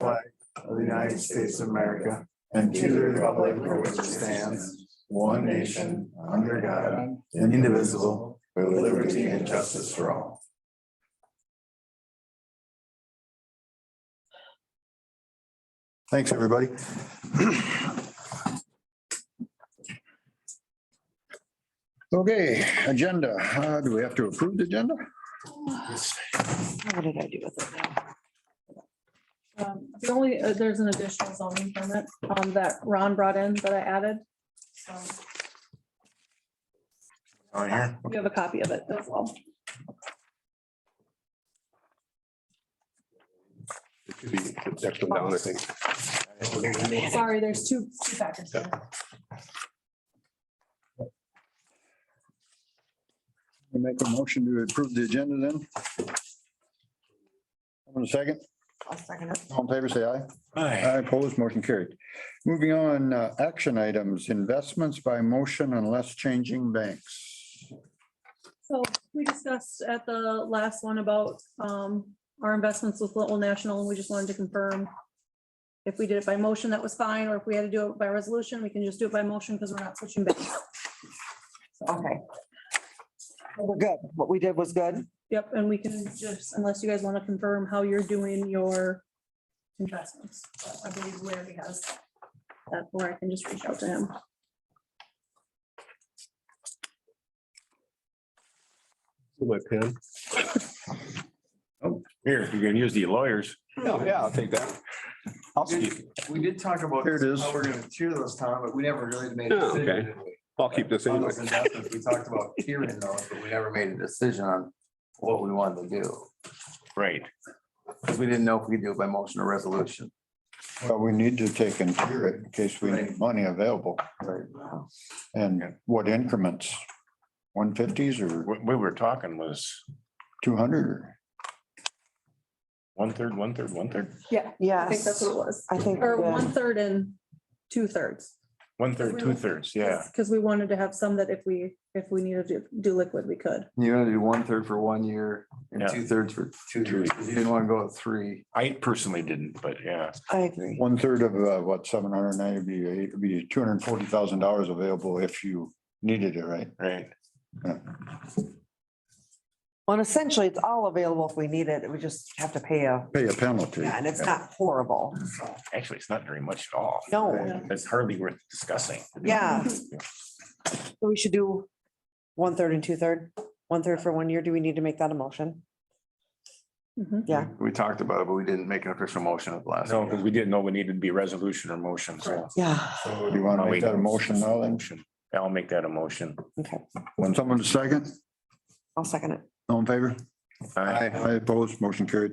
flag of the United States of America and to the republic for which it stands, one nation, under God, indivisible, with liberty and justice for all. Thanks, everybody. Okay, agenda. Do we have to approve the agenda? What did I do with it now? The only, there's an additional zoning permit that Ron brought in that I added. So On here. you have a copy of it as well. It should be the next one down, I think. Sorry, there's two packets. here. We make a motion to approve the agenda then? One second. I'll second it. All in favor, say aye. Aye. Aye, opposed, motion carried. Moving on, action items, investments by motion unless changing banks. So we discussed at the last one about our investments with Old National, and we just wanted to confirm if we did it by motion, that was fine, or if we had to do it by resolution, we can just do it by motion because we're not switching banks. Okay. We're good. What we did was good. Yep, and we can just, unless you guys want to confirm how you're doing your investments. I believe Larry has that, or I can just reach out to him. My pen. Here, you can use the lawyers. Oh, yeah, I'll take that. We did talk about Here it is. how we're gonna tier those, Tom, but we never really made a Oh, decision. okay. did we? I'll keep this On anyway. those investments, we talked about tiering those, but we never made a decision on what we wanted to do. Right. Because we didn't know if we could do it by motion or resolution. Well, we need to take and tier it in case we need money available. Right. And what increments? 150s or What we were talking was 200 or? 1/3, 1/3, 1/3, Yeah, I think that's Yes, what it was. I think. Or we did. 1/3 and 2/3. 1/3, 2/3, yeah. Because we wanted to have some that if we needed to do liquid, we could. You're gonna do 1/3 for 1 year and Yeah. 2/3 for 2 years. 'Cause You didn't want to go with 3. I personally didn't, but yeah, I agree. 1/3 of what, 790 would be $240,000 available if you needed it, right? right. Well, essentially, it's all available if we need it. We just have to pay Pay a penalty. yeah, and it's not horrible. Actually, it's not very much at all. No, It's hardly worth discussing. Yeah. so we should do 1/3 and 2/3, 1/3 for 1 year. Do we need to make that a motion? Mhm. Yeah. We talked about it, but we didn't make an official motion at the last. No, because we didn't know we needed to be resolution or motion, so. Yeah, So do you want to make that a motion now then? Motion. I'll make that a motion. okay. When someone to second, I'll second it. all in favor? Aye. I oppose, motion carried.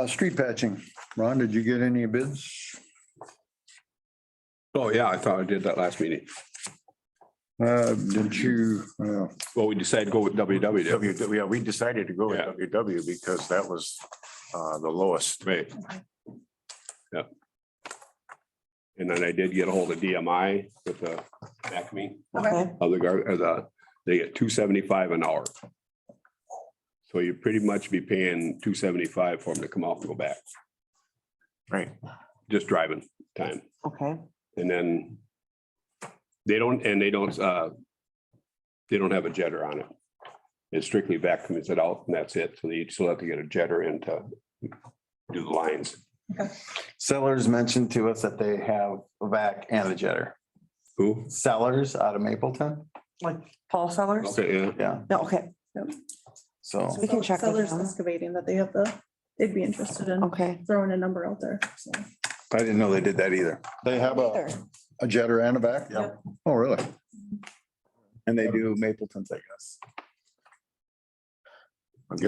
Street patching. Ron, did you get any bids? Oh, yeah, I thought I did that last meeting. Did you, Well, we decided to go with WW. Yeah, we decided to go with Yeah. WW because that was the lowest. Right. Yeah. And then I did get a hold of DMI with the Acme Okay, of they get $275 an hour. So you pretty much be paying $275 for them to come out and go back, Right. just driving time. okay. And then they don't have a jetter on it. It's strictly vacuum it out and that's it. So you still have to get a jetter in to do the lines. Sellers mentioned to us that they have a vac and a jetter. Who? Sellers out of Mapleton. Like Paul Sellers? Okay, yeah. Yeah, No, okay, so we can check with Sellers them. Excavating that they have they'd be interested in Okay. throwing a number out there, so. I didn't know they did that either. they have Either. a jetter and a back? Yeah. Oh, really? And they do Mapleton's, I guess.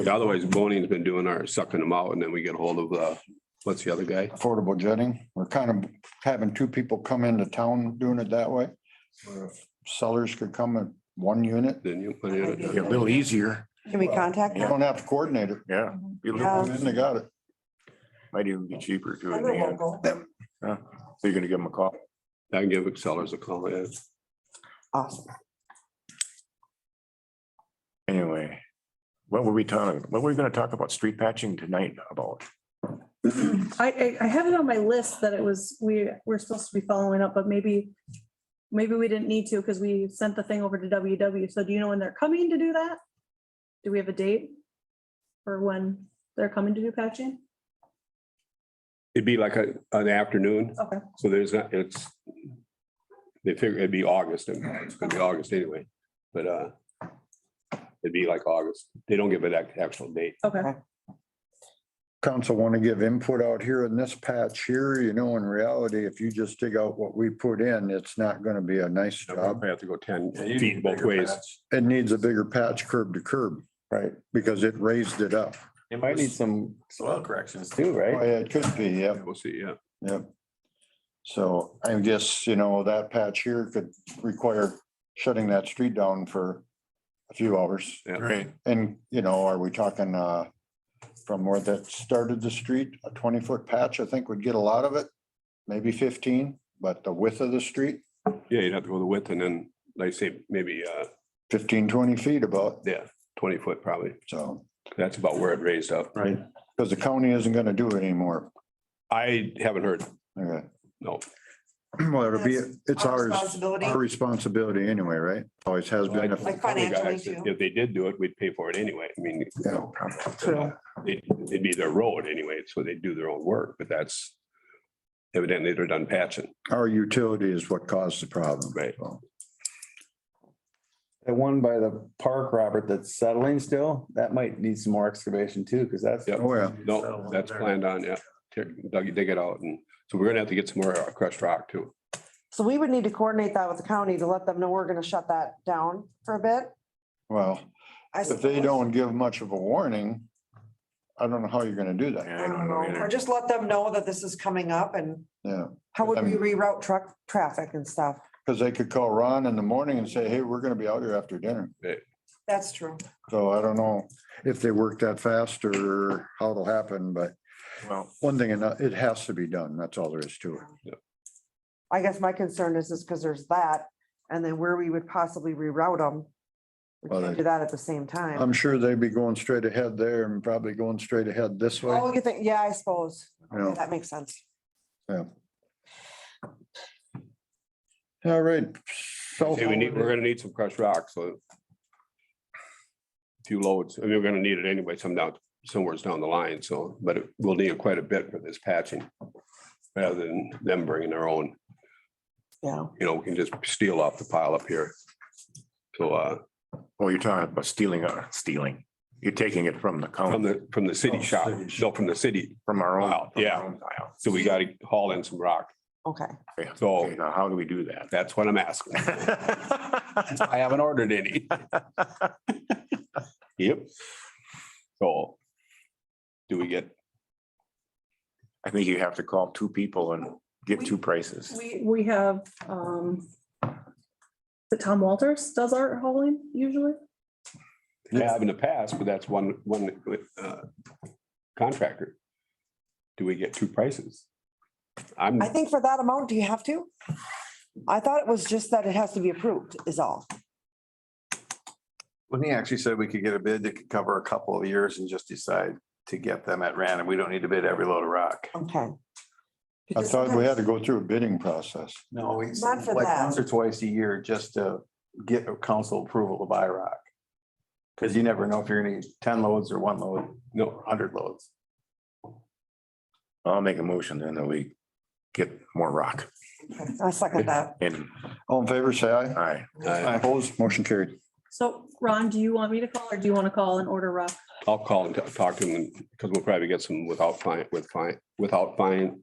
Otherwise, Boning's been doing our sucking them out and then we get a hold of, what's the other guy? Affordable jetting. We're kind of having two people come into town doing it that way. Where if sellers could come in one unit, Then you put in Be a it. little easier. Can we contact you them? don't have to coordinate it. Yeah. Be a little- Yeah. Come in, they got it. Might even be cheaper too. in They're the end. local. So you're gonna give them a call? I can give sellers a call, yeah. Awesome. Anyway, what were we talking, what were we gonna talk about street patching tonight about? I have it on my list that it was, we're supposed to be following up, but maybe we didn't need to because we sent the thing over to WW. So do you know when they're coming to do that? Do we have a date for when they're coming to do patching? It'd be like an afternoon, Okay, so there's not, they figure it'd be August, and it's gonna be August anyway, but it'd be like August. They don't give it that actual date. okay. Council want to give input out here in this patch here, you know, in reality, if you just dig out what we put in, it's not gonna be a nice job. I have to go 10 Yeah, you need feet a both bigger ways. patch. It needs a bigger patch curb to curb, Right. because it raised it up. It might need some Soil corrections too, Oh, right? yeah, it could be, yeah, We'll see, yeah. yeah. So I guess, you know, that patch here could require shutting that street down for a few hours. Right. And, you know, are we talking, from where that started the street, a 20-foot patch, I think would get a lot of it, maybe 15, but the width of the street, Yeah, you'd have to go the width and then, like I say, maybe, 15, 20 feet about, yeah, 20 foot probably. so. That's about where it raised up. Right. Because the county isn't gonna do it anymore. I haven't heard, Okay. no. Well, it'll be, That's it's our ours, responsibility. our responsibility anyway, right? Always has been. Like financially, too. If they did do it, we'd pay for it anyway. I mean, Yeah. True. it'd be their road anyway, so they do their own work, but that's evidently they're done patching. Our utility is what caused the problem. Right. So, The one by the park, Robert, that's settling still, that might need some more excavation too, because that's. Yep. Oh, yeah. No, that's planned on, yeah. Dig it out, and so we're gonna have to get some more crushed rock too. So we would need to coordinate that with the county to let them know we're gonna shut that down for a bit. Well, I if they suppose. don't give much of a warning, I don't know how you're gonna do that. Yeah, I don't know Or either. just let them know that this is coming up and Yeah, how would we reroute truck traffic and stuff? because they could call Ron in the morning and say, hey, we're gonna be out here after dinner. That's true. So I don't know if they work that fast or how it'll happen, but Well, one thing, and it has to be done. That's all there is to it. I guess my concern is because there's that, and then where we would possibly reroute them. We Well, can't do that at the same time. I'm sure they'd be going straight ahead there and probably going straight ahead this way. Oh, you think, yeah, I suppose. Yeah. Okay, that makes sense. Yeah. All right. So Okay, we're gonna need some crushed rock, so. Few loads, I mean, we're gonna need it anyway, somewhere down the line, so, but we'll need quite a bit for this patching. Rather than them bringing their own, Yeah. you know, we can just steal off the pile up here. So, well, you're talking about stealing. You're taking it from the county, from the city Oh, shop, city no, from the city, from our own. Wow, from our yeah. own pile. so we gotta haul in some rock, Okay. Okay, so now how do we do that? that's what I'm asking. I haven't ordered any. Yep. So. Do we get, I think you have to call two people and get two prices. We have, the Tom Walters does our hauling usually. have in the past, but that's one contractor. Do we get two prices? I'm, I think for that amount, do you have to? I thought it was just that it has to be approved is all. When he actually said we could get a bid that could cover a couple of years and just decide to get them at random. We don't need to bid every load of rock. Okay. I thought we had to go through a bidding process. No, we, Not for like that. once or twice a year just to get a council approval to buy rock. Because you never know if you're gonna need 10 loads or one load, no, 100 loads. I'll make a motion then that we get more rock I second that. and All in favor, say aye. I, Opposed, motion carried. So Ron, do you want me to call or do you want to call and order rock? I'll call and talk to him because we'll probably get some without fine, without fine,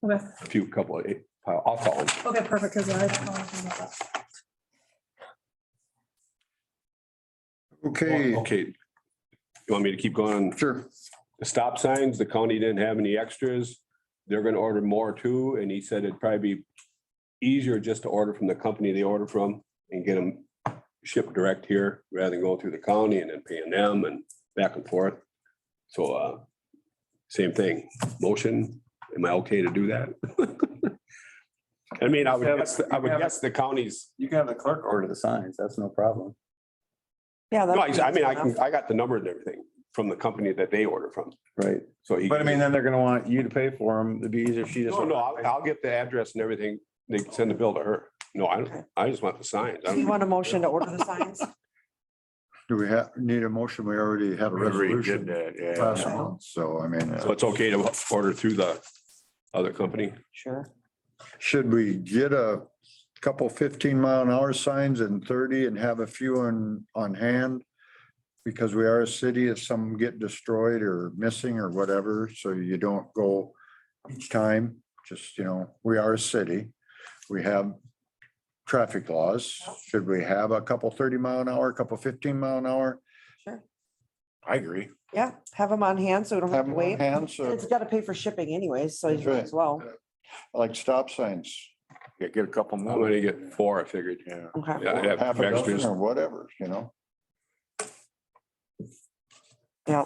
Okay, a few couple of, I'll call him. okay, perfect, because I don't know anything about that. Okay, Okay. You want me to keep going? sure. The stop signs, the county didn't have any extras. They're gonna order more too, and he said it'd probably be easier just to order from the company they order from and get them shipped direct here rather than going through the county and then paying them and back and forth. So, same thing, motion, am I okay to do that? I mean, I would guess the counties, You can have the clerk order the signs, that's no problem. Yeah. no, that's I mean, enough. I got the number and everything. from the company that they order from. Right. So he. But I mean, then they're gonna want you to pay for them. It'd be easier if she just. No, I'll get the address and everything. They can send the bill to her. No, I just want the signs. I Do you don't- want a motion to order the signs? Do we need a motion? We already had a We already did resolution that, last yeah. month, so I mean, So it's okay to order through the other company? Sure. should we get a couple 15-mile-an-hour signs and 30 and have a few on hand? Because we are a city, if some get destroyed or missing or whatever, so you don't go each time, just, we are a city. We have traffic laws. Should we have a couple 30-mile-an-hour, a couple 15-mile-an-hour? Sure. I agree. Yeah, have them on hand so we don't have Have to them on wait. hand, so It's got to pay for shipping anyways, so you That's might right. as well. like stop signs, Yeah, get a couple I'm more. gonna get 4, I figured. Yeah. Okay. Yeah, I have half a dozen extras. or whatever, Yeah.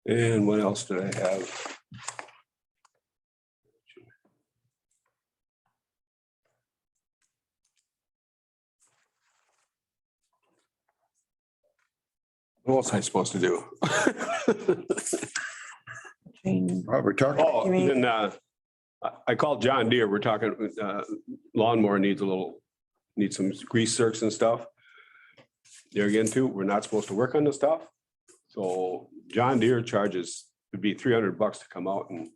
And what else did I have? What was I supposed to do? Change. Well, we talked, Oh, You mean- then, I called John Deere. We're talking, lawnmower needs some grease zerks and stuff. There again too, we're not supposed to work on the stuff. So John Deere charges, it'd be $300 to come out and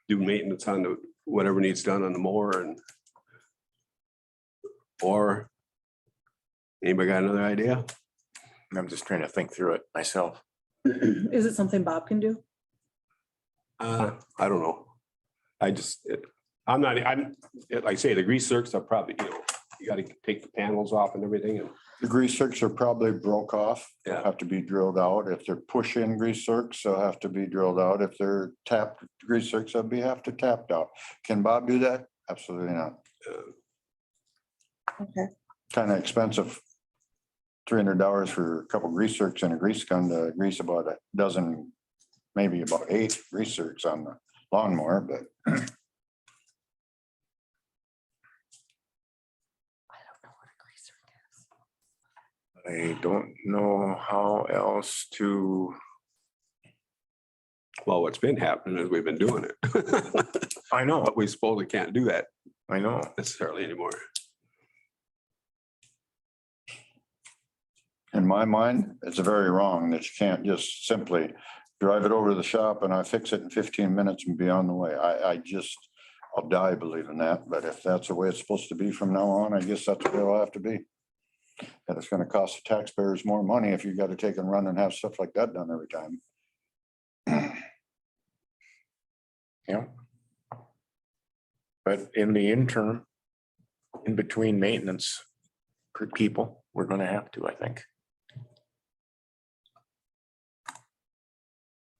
do maintenance on the, whatever needs done on the mower and or anybody got another idea? I'm just trying to think through it myself. Is it something Bob can do? I don't know. Like I say, the grease zerks are probably, you gotta take the panels off and everything and the grease zerks are probably broke off. They'll Yeah. have to be drilled out. If they're push-in grease zerks, they'll have to be drilled out. If they're tapped grease zerks, they'll have to tapped out. Can Bob do that? Absolutely not. Okay. Kind of expensive. $300 for a couple grease zerks and a grease gun to grease about a dozen, maybe about 8 grease zerks on the lawnmower, but I don't know how else to, well, what's been happening is we've been doing it. I know, But we supposedly can't do that I know. necessarily anymore. in my mind, it's very wrong that you can't just simply drive it over to the shop and I fix it in 15 minutes and be on the way. I'll die believing that, but if that's the way it's supposed to be from now on, I guess that's the way it'll have to be. And it's gonna cost the taxpayers more money if you gotta take and run and have stuff like that done every time. Yeah. But in the interim, in between maintenance for people, we're gonna have to, I think.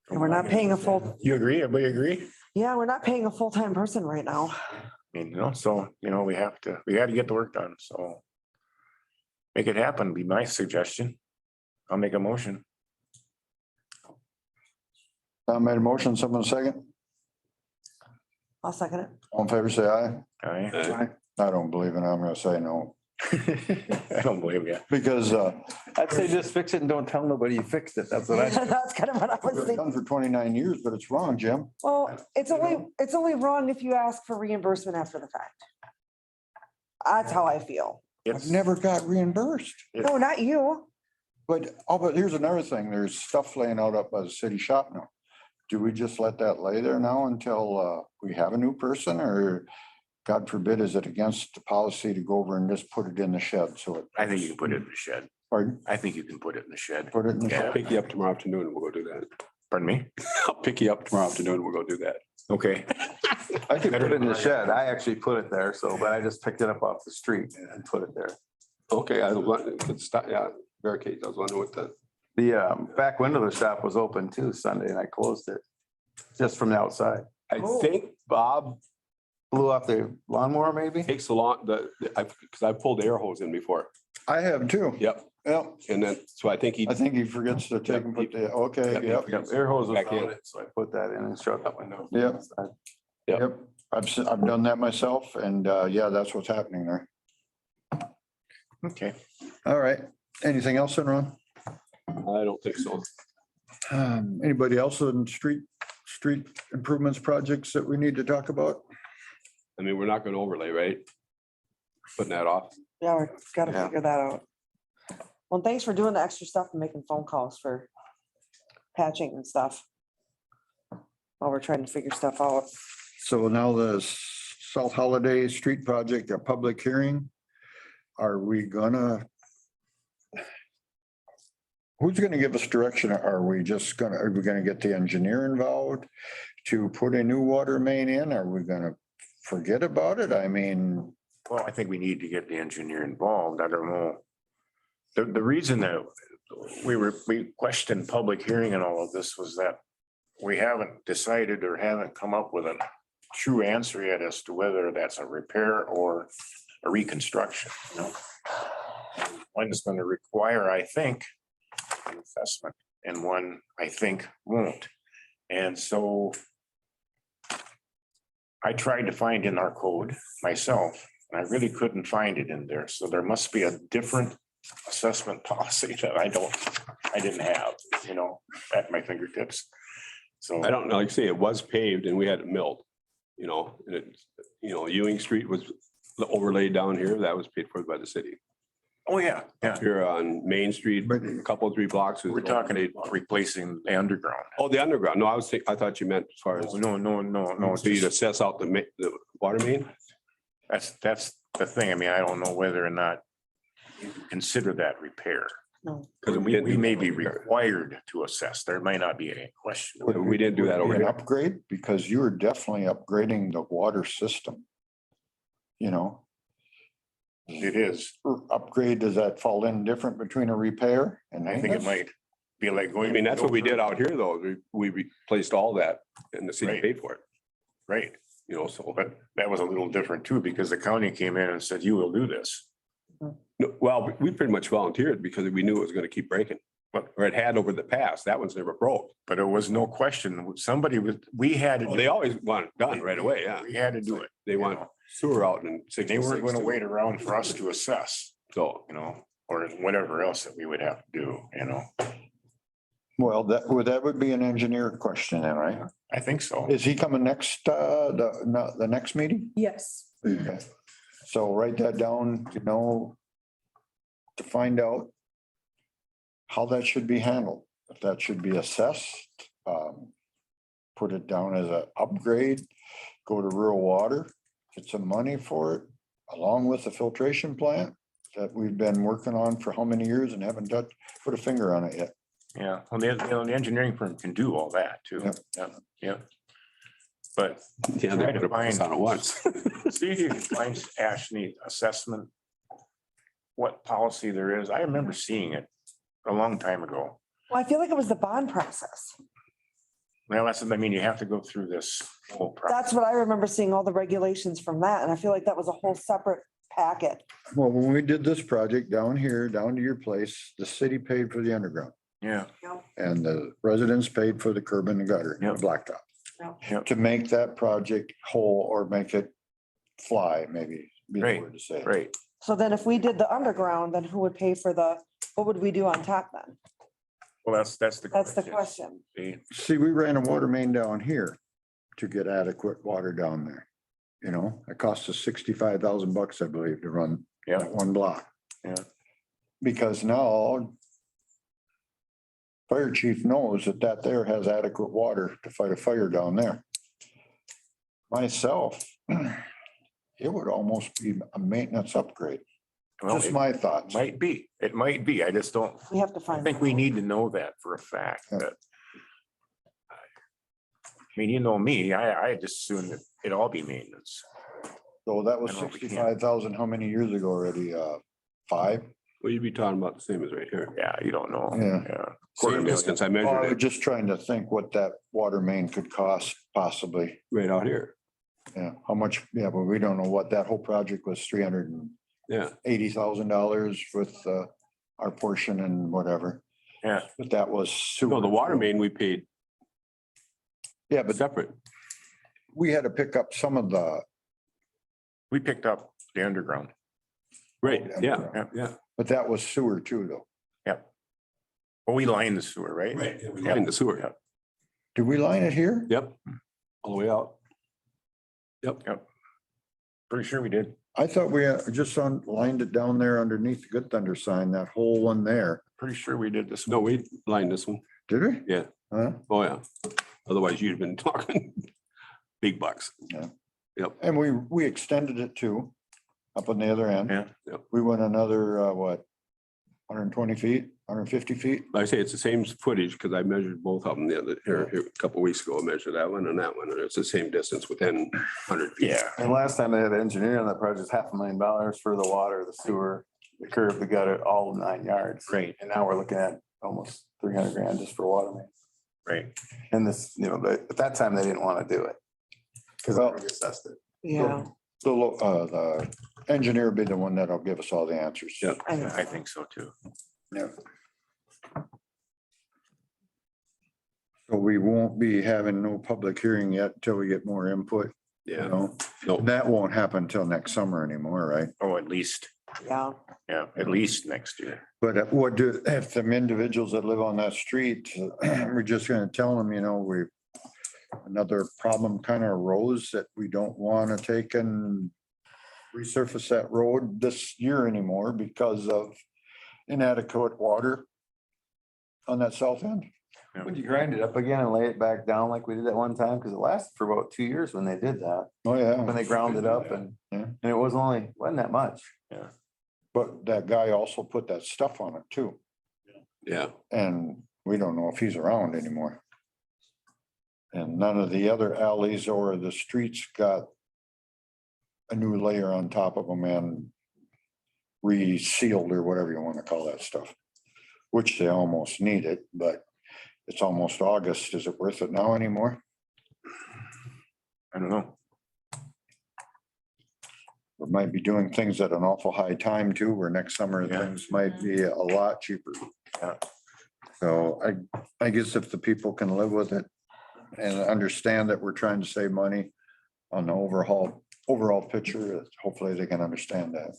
And we're not paying a full, You agree? Everybody agree? yeah, we're not paying a full-time person right now. I mean, so, we gotta get the work done, so. Make it happen, be my suggestion. I'll make a motion. I made a motion, someone second. I'll second it. All in favor, say aye. Aye. I don't believe it. I'm gonna say no, I don't believe you. because I'd say just fix it and don't tell nobody you fixed it. That's what I. That's kind of what I was it's thinking. done for 29 years, but it's wrong, Jim. Well, it's only wrong if you ask for reimbursement after the fact. That's how I feel. I've It's never got reimbursed. No, not you. But here's another thing. There's stuff laying out up by the city shop now. Do we just let that lay there now until we have a new person, or God forbid, is it against the policy to go over and just put it in the shed? So it, I think you can put it in the shed. pardon, I think you can put it in the shed. put it in the Yeah. I'll shed? pick you up tomorrow afternoon and we'll go do that. Pardon me? I'll pick you up tomorrow afternoon and we'll go do that. Okay. I could put it in the shed. I actually put it there, but I just picked it up off the street and put it there. Okay, I was wondering, yeah, barricade, I was wondering what the, The back window of the shop was open too Sunday and I closed it just from the outside. I Oh. think Bob Blew off the lawnmower maybe? takes a lot, because I pulled the air hose in before. I have too. Yep, Yep. and then, so I think he, I think he forgets to take and put the, okay, Yep, he yep, forgets. Air hose was Back in. on it, so I put that in and shut that window. Yep. Yep. yep. I've done that myself and yeah, that's what's happening there. Okay. All right. Anything else, Ron? I don't think so. Anybody else in street improvements projects that we need to talk about? I mean, we're not gonna overlay, right? Putting that off. Yeah, we gotta Yeah. figure that out. Well, thanks for doing the extra stuff and making phone calls for patching and stuff. While we're trying to figure stuff out. So now the South Holiday Street project, a public hearing. Are we gonna? Who's gonna give us direction? Are we gonna get the engineer involved to put a new water main in? Are we gonna forget about it? I mean, Well, I think we need to get the engineer involved. I don't know. The reason that we questioned public hearing and all of this was that we haven't decided or haven't come up with a true answer yet as to whether that's a repair or a reconstruction, you know. One is going to require, I think, an assessment, and one I think won't. And so I tried to find in our code myself, and I really couldn't find it in there. So there must be a different assessment policy that I didn't have, you know, at my fingertips. So I don't know, like I say, it was paved and we had it milled, you know, and it, you know, Ewing Street was overlaid down here. That was paid for by the city. oh, yeah, yeah. Here on Main Street, But- a couple, 3 blocks. was We're talking overlaid. about replacing the underground. Oh, the underground. No, I thought you meant as far as, No, no. so you'd just- assess out the water main? That's the thing. I mean, I don't know whether or not you consider that repair. Because We may be required to assess. There might not be any question. We didn't do that over an here. upgrade, because you were definitely upgrading the water system. You know, It is. upgrade, does that fall in different between a repair and I think it maintenance? might be like I going. mean, that's what we did out here though. We replaced all that and the city Right. paid for it, Right, you know, so. but that was a little different too, because the county came in and said, you will do this. No, well, we pretty much volunteered because we knew it was gonna keep breaking. But- Or it had over the past. That one's never broke. But it was no question. Somebody was, we had to. Well, they always want it done right away, yeah. We had to do it. They you want know. sewer out in They 66. weren't going to too. wait around for us to assess, So, you know, or whatever else that we would have to do, you know. Well, that would be an engineer question then, right? I think so. Is he coming next, the next meeting? Yes. Okay. So write that down, you know, to find out how that should be handled, if that should be assessed, put it down as an upgrade, go to rural water, get some money for it, along with the filtration plant that we've been working on for how many years and haven't put a finger on it yet. Yeah, well, the engineering firm can do all that too. Yep. Yeah, yeah. But yeah, Try they to put it find- on at once. see if you can find Ashley assessment. What policy there is. I remember seeing it a long time ago. Well, I feel like it was the bond process. Well, that's, I mean, you have to go through this whole process. That's what I remember seeing, all the regulations from that, and I feel like that was a whole separate packet. Well, when we did this project down here, down to your place, the city paid for the underground Yeah, and the residents paid for the curb and the gutter, the Yep. blacktop. yeah, To make that project whole or make it fly, maybe be the Right, word to say. it. right. So then if we did the underground, then who would pay for what would we do on top then? Well, that's the. That's the question. See, See, we ran a water main down here to get adequate water down there. You know, it cost us $65,000, I believe, to run Yeah, that one block. Yeah. Because now fire chief knows that there has adequate water to fight a fire down there. Myself, it would almost be a maintenance upgrade. well, Just it my thoughts. might be, it might be. I just don't, We have to I find. think we need to know that for a fact Yeah. that. I mean, you know me, I just assume that it all be maintenance. So that was I know we can't. 65,000, how many years ago already? 5? Well, you'd be talking about the same as right here. Yeah, you don't know. Yeah. Yeah. Same distance. I Well, I measured was it just trying to think what that water main could cost possibly. right out here. Yeah, how much, yeah, but we don't know what that whole project was, Yeah. $380,000 with our portion and whatever. Yeah. But that was. No, the water main we paid Yeah, but separate. we had to pick up some of the, We picked up the underground. Right, yeah. But that was sewer too, though. Well, we line the sewer, right? In the sewer, Did we line it here? yep, all the way out. Pretty sure we did. I thought we just lined it down there underneath the Good Thunder sign, that whole one there. Pretty sure we did this. No, we lined this one. Did we? Yeah. Huh? Oh, yeah. Otherwise you'd have been talking big bucks. And we extended it too, up on the other end. Yeah. Yep. We went another, what, 120 feet, 150 feet? Like I say, it's the same footage because I measured both of them the other, here a couple weeks ago. I measured that one and that one, and it's the same distance within 100 feet. Yeah, And last time they had an engineer on that project, $500,000 for the water, the sewer, the curb, the gutter, all 9 yards. right, And now we're looking at almost 300 grand just for water main. right. And this, at that time, they didn't want to do it. Because I assessed it. Yeah. The engineer will be the one that'll give us all the answers. Yeah. I think so too. Yeah. So we won't be having no public hearing yet until we get more input, you Yeah, know? no, That won't happen until next summer anymore, right? Oh, at least, Yeah. yeah, at least next year. But what do, if them individuals that live on that street, we're just gonna tell them, another problem kind of arose that we don't want to take and resurface that road this year anymore because of inadequate water on that south end. Would you grind it up again and lay it back down like we did that one time? Because it lasted for about 2 years when they did that, Oh, yeah. when they ground it up Yeah. and it wasn't that much. But that guy also put that stuff on it too. yeah, And we don't know if he's around anymore. And none of the other alleys or the streets got a new layer on top of them and resealed or whatever you want to call that stuff, which they almost need it, but it's almost August. Is it worth it now anymore? I don't know. We might be doing things at an awful high time too, where next summer Yeah. things might be a lot cheaper. Yeah. So I guess if the people can live with it and understand that we're trying to save money on the overall picture, hopefully they can understand that.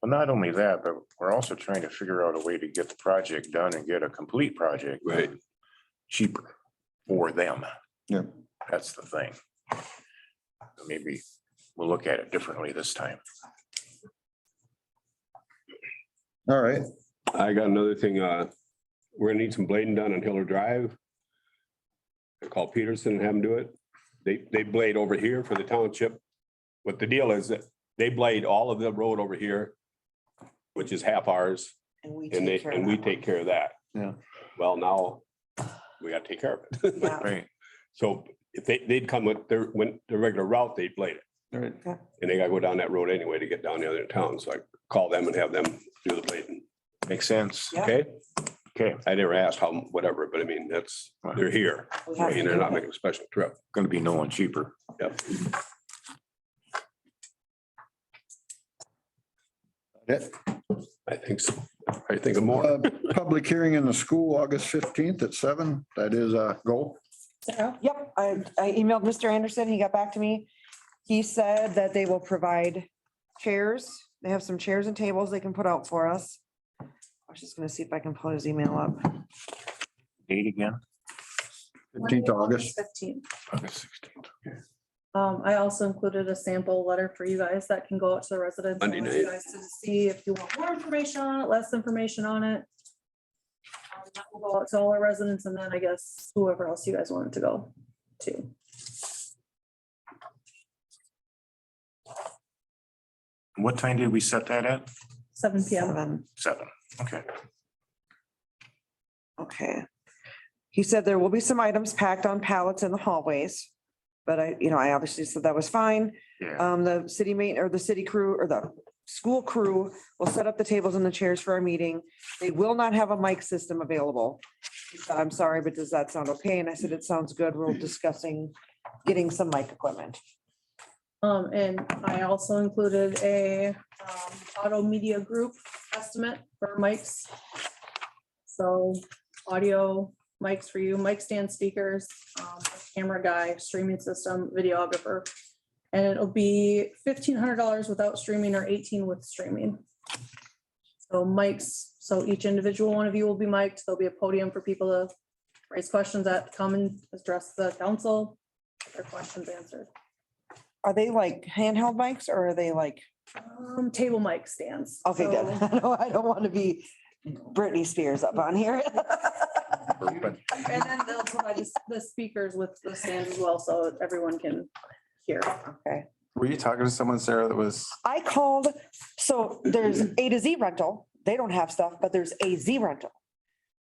Well, not only that, but we're also trying to figure out a way to get the project done and get a complete project. Right. done Cheaper for them. Yeah. That's the thing. Maybe we'll look at it differently this time. All right. I got another thing, we're gonna need some blading done on Hiller Drive. I call Peterson and have them do it. They blade over here for the township. What the deal is that they blade all of the road over here, which is half ours, And we and take care of we that. take care of that. Yeah. Well, now we gotta take care of it. Yeah. Right. So if they'd come with their regular route, they'd blade it. Right. And they gotta go down that road anyway to get down the other town. So I call them and have them do the blading. Makes sense. Yeah. Okay? Okay, I never asked how, whatever, but I mean, they're here. We have to And they're do not that. making a special trip. gonna be no one cheaper. Yep. I think so. I think of more. Public hearing in the school, August 15th at 7. That is a goal. Sarah? Yep, I emailed Mr. Anderson. He got back to me. He said that they will provide chairs. They have some chairs and tables they can put out for us. I was just gonna see if I can pull his email up. Date again? 15th August. 15th. August 16th. Okay. I also included a sample letter for you guys that can go out to the residents. I Monday want you night. guys To see if you want more information on it, less information on it. That will go out to all our residents and then I guess whoever else you guys want it to go to. What time did we set that at? 7 PM. 7. 7. Okay. Okay. He said there will be some items packed on pallets in the hallways. But I obviously said that was fine. Yeah. The city crew or the school crew will set up the tables and the chairs for our meeting. They will not have a mic system available. He said, I'm sorry, but does that sound okay? And I said, it sounds good. We're discussing getting some mic equipment. And I also included a auto media group estimate for mics. So audio mics for you, mic stand speakers, a camera guy, streaming system, videographer. And it'll be $1,500 without streaming or 18 with streaming. So mics, so each individual one of you will be mic'd. There'll be a podium for people to raise questions that come and address the council, get their questions answered. Are they like handheld mics or are they like, Table mic stands. okay, good. So- I don't want to be Britney Spears up on here. But And then they'll provide the speakers with the stand as well, so everyone can hear. Okay. Were you talking to someone, Sarah, that was, I called, so there's A to Z rental. They don't have stuff, but there's AZ rental,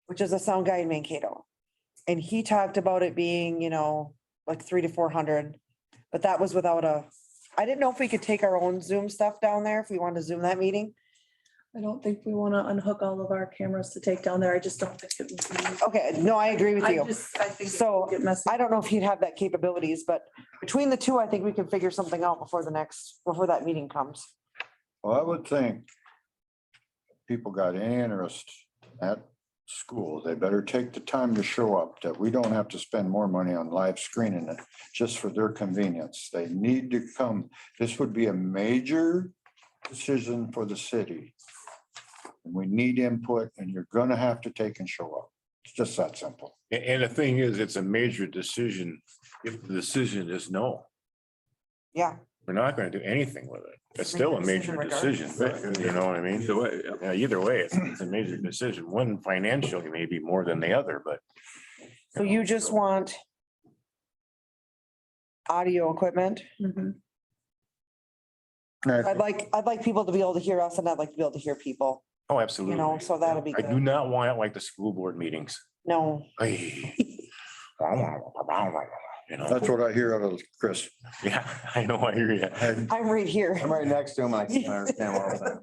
which is a sound guy in Mankato. And he talked about it being, like 300 to 400, but that was without I didn't know if we could take our own Zoom stuff down there if we wanted to Zoom that meeting. I don't think we want to unhook all of our cameras to take down there. I just don't think it would be. Okay, no, I agree with you. I think. it So, would get messy. I don't know if he'd have that capabilities, but between the two, I think we can figure something out before that meeting comes. Well, I would think people got any interest at school, they better take the time to show up, that we don't have to spend more money on live screening it just for their convenience. They need to come. This would be a major decision for the city. And we need input and you're gonna have to take and show up. It's just that simple. and the thing is, it's a major decision. If the decision is no, Yeah, we're not gonna do anything with it. It's still a major decision, you know what I mean? Either way, yeah. Yeah, either way, it's a major decision. One financially maybe more than the other, but. so you just want audio equipment. Mhm. I'd like people to be able to hear us and I'd like to be able to hear people, Oh, absolutely. so that'd be I do good. not want it like the school board meetings. No, Ay. You know, That's what I hear out of Chris. yeah, I know, I hear you. And I'm right here. I'm right next to him, and I can't understand what I'm saying.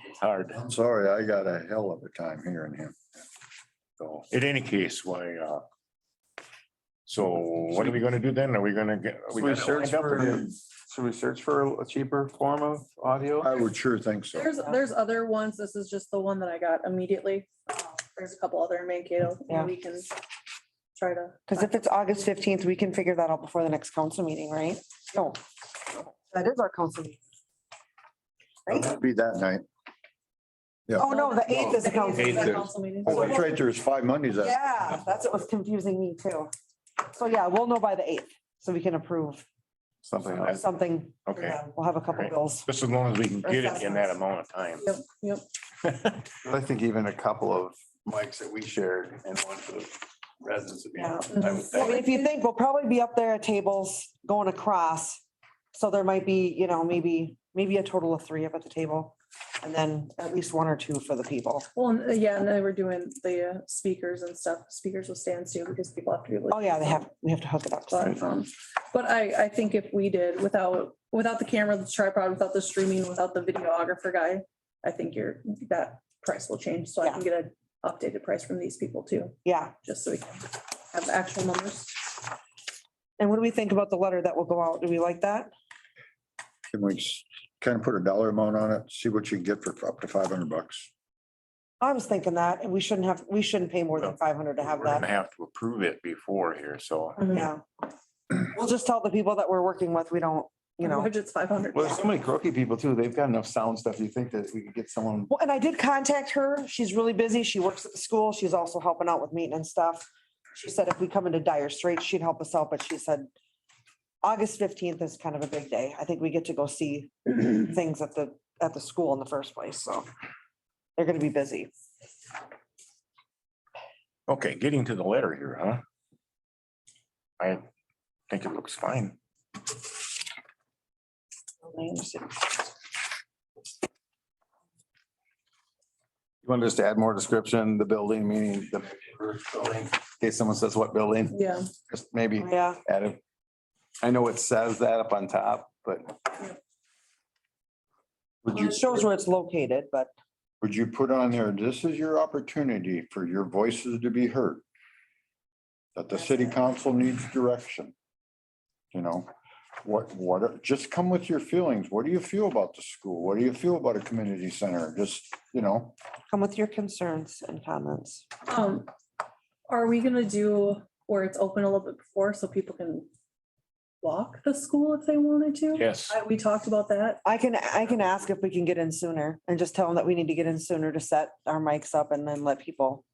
It's hard. I'm sorry, I got a hell of a time hearing him. So in any case, so what are we gonna do then? Are we gonna get? are Should we gonna search wind up or- for, should we search for a cheaper form of audio? I would sure think so. There's other ones. This is just the one that I got immediately. There's a couple other in Mankato. Yeah. And we can try to. Because if it's August 15th, we can figure that out before the next council meeting, right? No. That is our council meeting. Right? Be that night. Oh, no, the 8th is the council. Eighth meeting. is- Council meeting. Oh, that's right, there's 5 Mondays. Yeah, that's what was confusing me too. So yeah, we'll know by the 8th, so we can approve Something else. something. Okay. Yeah, we'll have a couple Right. bills. Just as long as we can get it in that Assessments. amount of time. Yep, yep. I think even a couple of mics that we shared and one for the residents would be. Yeah. I would I mean, think. if you think, we'll probably be up there at tables going across. So there might be, maybe a total of 3 up at the table. And then at least 1 or 2 for the people. Well, and, yeah, and then we're doing the speakers and stuff, speakers with stands too, because people have to be able. to- Oh, yeah, we have to hook it up. But I think if we did without the camera, the tripod, without the streaming, without the videographer guy, I think that price will change. So I can get an updated price from these people too, Yeah. just so we can have the actual numbers. And what do we think about the letter that will go out? Do we like that? Can we kind of put a dollar amount on it, see what you can get for up to $500? I was thinking that, and we shouldn't pay more than 500 to have We're gonna that. have to approve it before here, so. Yeah. We'll just tell the people that we're working with, we don't, Budget's 500. Well, there's so many croaky people too. They've got enough sound stuff. You think that we could get someone, Well, and I did contact her. She's really busy. She works at the school. She's also helping out with maintenance stuff. She said if we come into dire straits, she'd help us out, but she said August 15th is kind of a big day. I think we get to go see things at the school in the first place, so they're gonna be busy. Okay, getting to the letter here, huh? I think it looks fine. you want us to add more description, the building, meaning the building, in case someone says what building, Yeah, just maybe Yeah, add it. I know it says that up on top, but Would you, it shows where it's located, but would you put on there, this is your opportunity for your voices to be heard? That the city council needs direction. Just come with your feelings. What do you feel about the school? What do you feel about a community center? come with your concerns and comments. are we gonna do where it's open a little bit before so people can walk the school if they wanted to. Yes. We talked about that. I can ask if we can get in sooner and just tell them that we need to get in sooner to set our mics up and then let people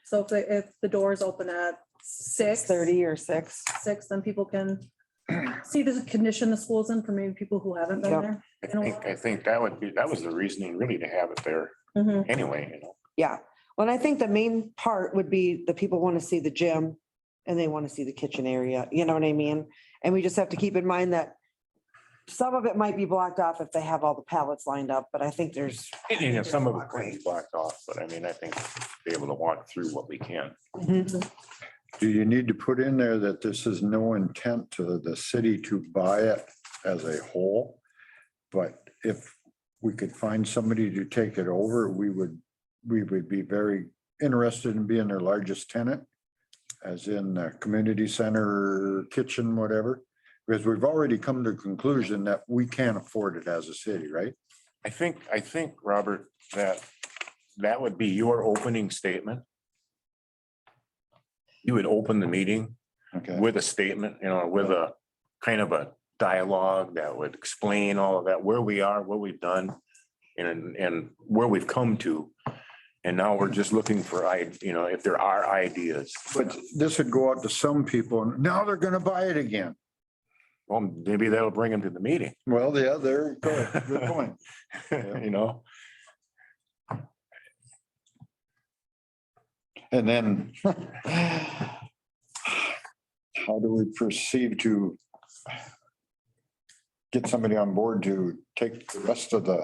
So if the doors open at 6:30 or 6. 6, then people can see the condition the school's in for maybe people who haven't been Yep. there. I think that was the reasoning really to have it there Mhm. anyway, you know. Yeah. Well, I think the main part would be the people want to see the gym and they want to see the kitchen area. You know what I mean? And we just have to keep in mind that some of it might be blocked off if they have all the pallets lined up, but I think there's. And some of it could be blocked off, but I mean, I think be able to walk through what we can. Do you need to put in there that this is no intent to the city to buy it as a whole? But if we could find somebody to take it over, we would be very interested in being their largest tenant. As in the community center, kitchen, whatever, because we've already come to the conclusion that we can't afford it as a city, right? I think, Robert, that would be your opening statement. You would open the meeting Okay, with a statement, you know, with a kind of a dialogue that would explain all of that, where we are, what we've done, and where we've come to. And now we're just looking for, if there are ideas. but this would go out to some people and now they're gonna buy it again. Well, maybe that'll bring them to the meeting. Well, yeah, there, good point. You know, And then how do we perceive to get somebody on board to take the rest of the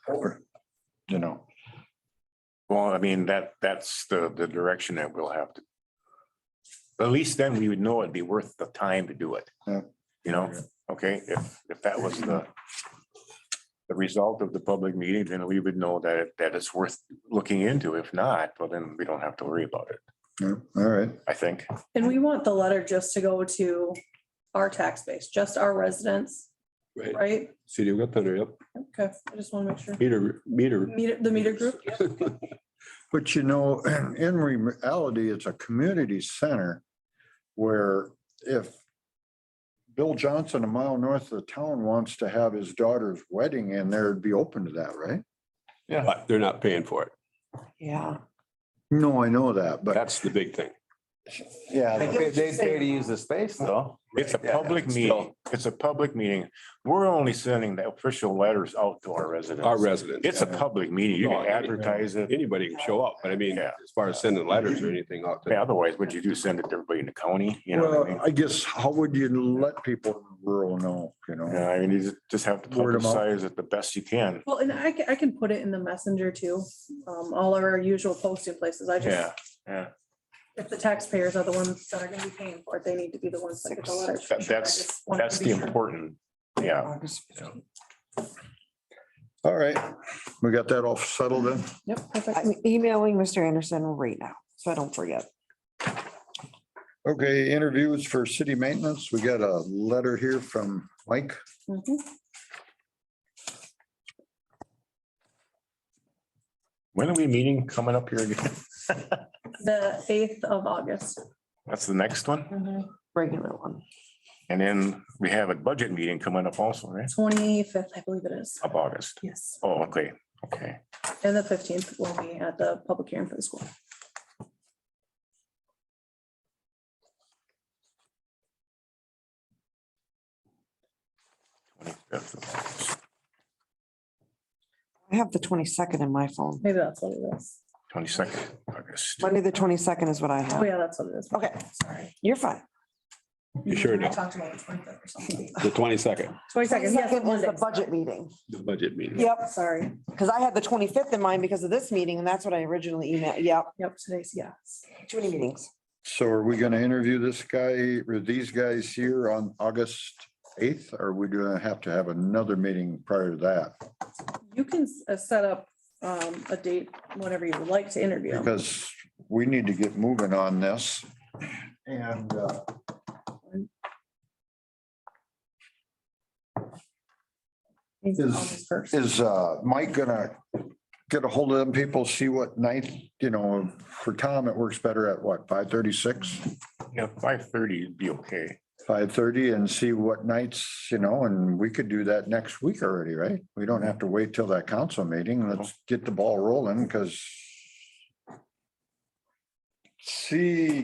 over, you know? well, I mean, that's the direction that we'll have to. At least then we would know it'd be worth the time to do it. Yeah. You know, okay, if that was the result of the public meeting, then we would know that it's worth looking into. If not, well, then we don't have to worry about it, Yeah, all right. I think. And we want the letter just to go to our tax base, just our residents, Right. right? City of Glen Center, yep. Okay, I just want to make sure. Meter. The meter group. But you know, in reality, it's a community center where if Bill Johnson, a mile north of the town, wants to have his daughter's wedding in there, it'd be open to that, right? But they're not paying for it. Yeah. No, I know that, but That's the big thing. Yeah, they pay to use the space though. It's a Yeah, public still. meeting. It's a public meeting. We're only sending the official letters out to our residents. Our residents. It's a public meeting. You can advertise it. Anybody can show up, but I mean, Yeah. as far as sending letters or anything out Yeah, there. otherwise, would you do send it to everybody in the county? You know what I well, mean? I guess, how would you let people in rural know, you know? Yeah, I mean, you just have to Word 'em out. publicize it the best you can. Well, and I can put it in the messenger too, all our usual posting places. I Yeah, just, yeah. if the taxpayers are the ones that are gonna be paying for it, they need to be the ones that get the letters. for sure. I just wanted That's to the be sure. important, yeah. August 15th. All right, we got that all settled then? Yep, perfect. I'm emailing Mr. Anderson right now, so I don't forget. Okay, interviews for city maintenance. We got a letter here from Mike. Mhm. When are we meeting coming up here again? The 8th of August. That's the next one. Regular one. And then we have a budget meeting coming up also, right? 25th, I believe it is. Of August. Yes, Oh, okay, okay. and the 15th will be at the public hearing for the school. I have the 22nd in my phone. Maybe that's what it is. 22nd August. Monday, the 22nd is what I Oh, have. yeah, that's what it is. Okay, Sorry. you're fine. You sure I do. talked about the 25th or something. The 22nd, 22nd, yes. 22nd was the Monday. budget meeting. the budget meeting. Yep, Sorry. because I had the 25th in mind because of this meeting, and that's what I originally emailed. Yep, Yep, today's, yes. too many meetings. So are we gonna interview this guy or these guys here on August 8th? Or are we gonna have to have another meeting prior to that? You can set up a date whenever you would like to interview. Because we need to get moving on this. And August 1st. is Mike gonna get a hold of them people, see what night, you know, for Tom, it works better at what, 5:36? Yeah, 5:30 would be okay. 5:30 and see what nights, and we could do that next week already, right? We don't have to wait till that council meeting. Let's get the ball rolling because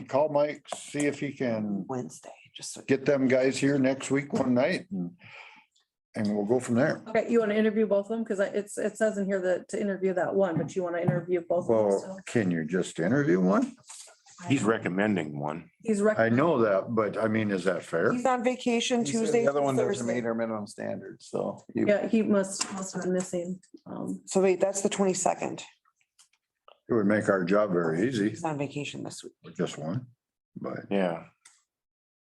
call Mike, see if he can Wednesday, just so. get them guys here next week one night and we'll go from there. Okay, you want to interview both of them? Because it says in here that to interview that one, but you want to interview both of them. Well, so. can you just interview one? He's recommending one. He's I know that, but I mean, is that fair? He's on vacation He said Tuesday. The other through one doesn't Thursday. meet our minimum standards, so. you- Yeah, he must have been missing. So wait, that's the 22nd. It would make our job very easy, He's on vacation this week. with just one, but. Yeah,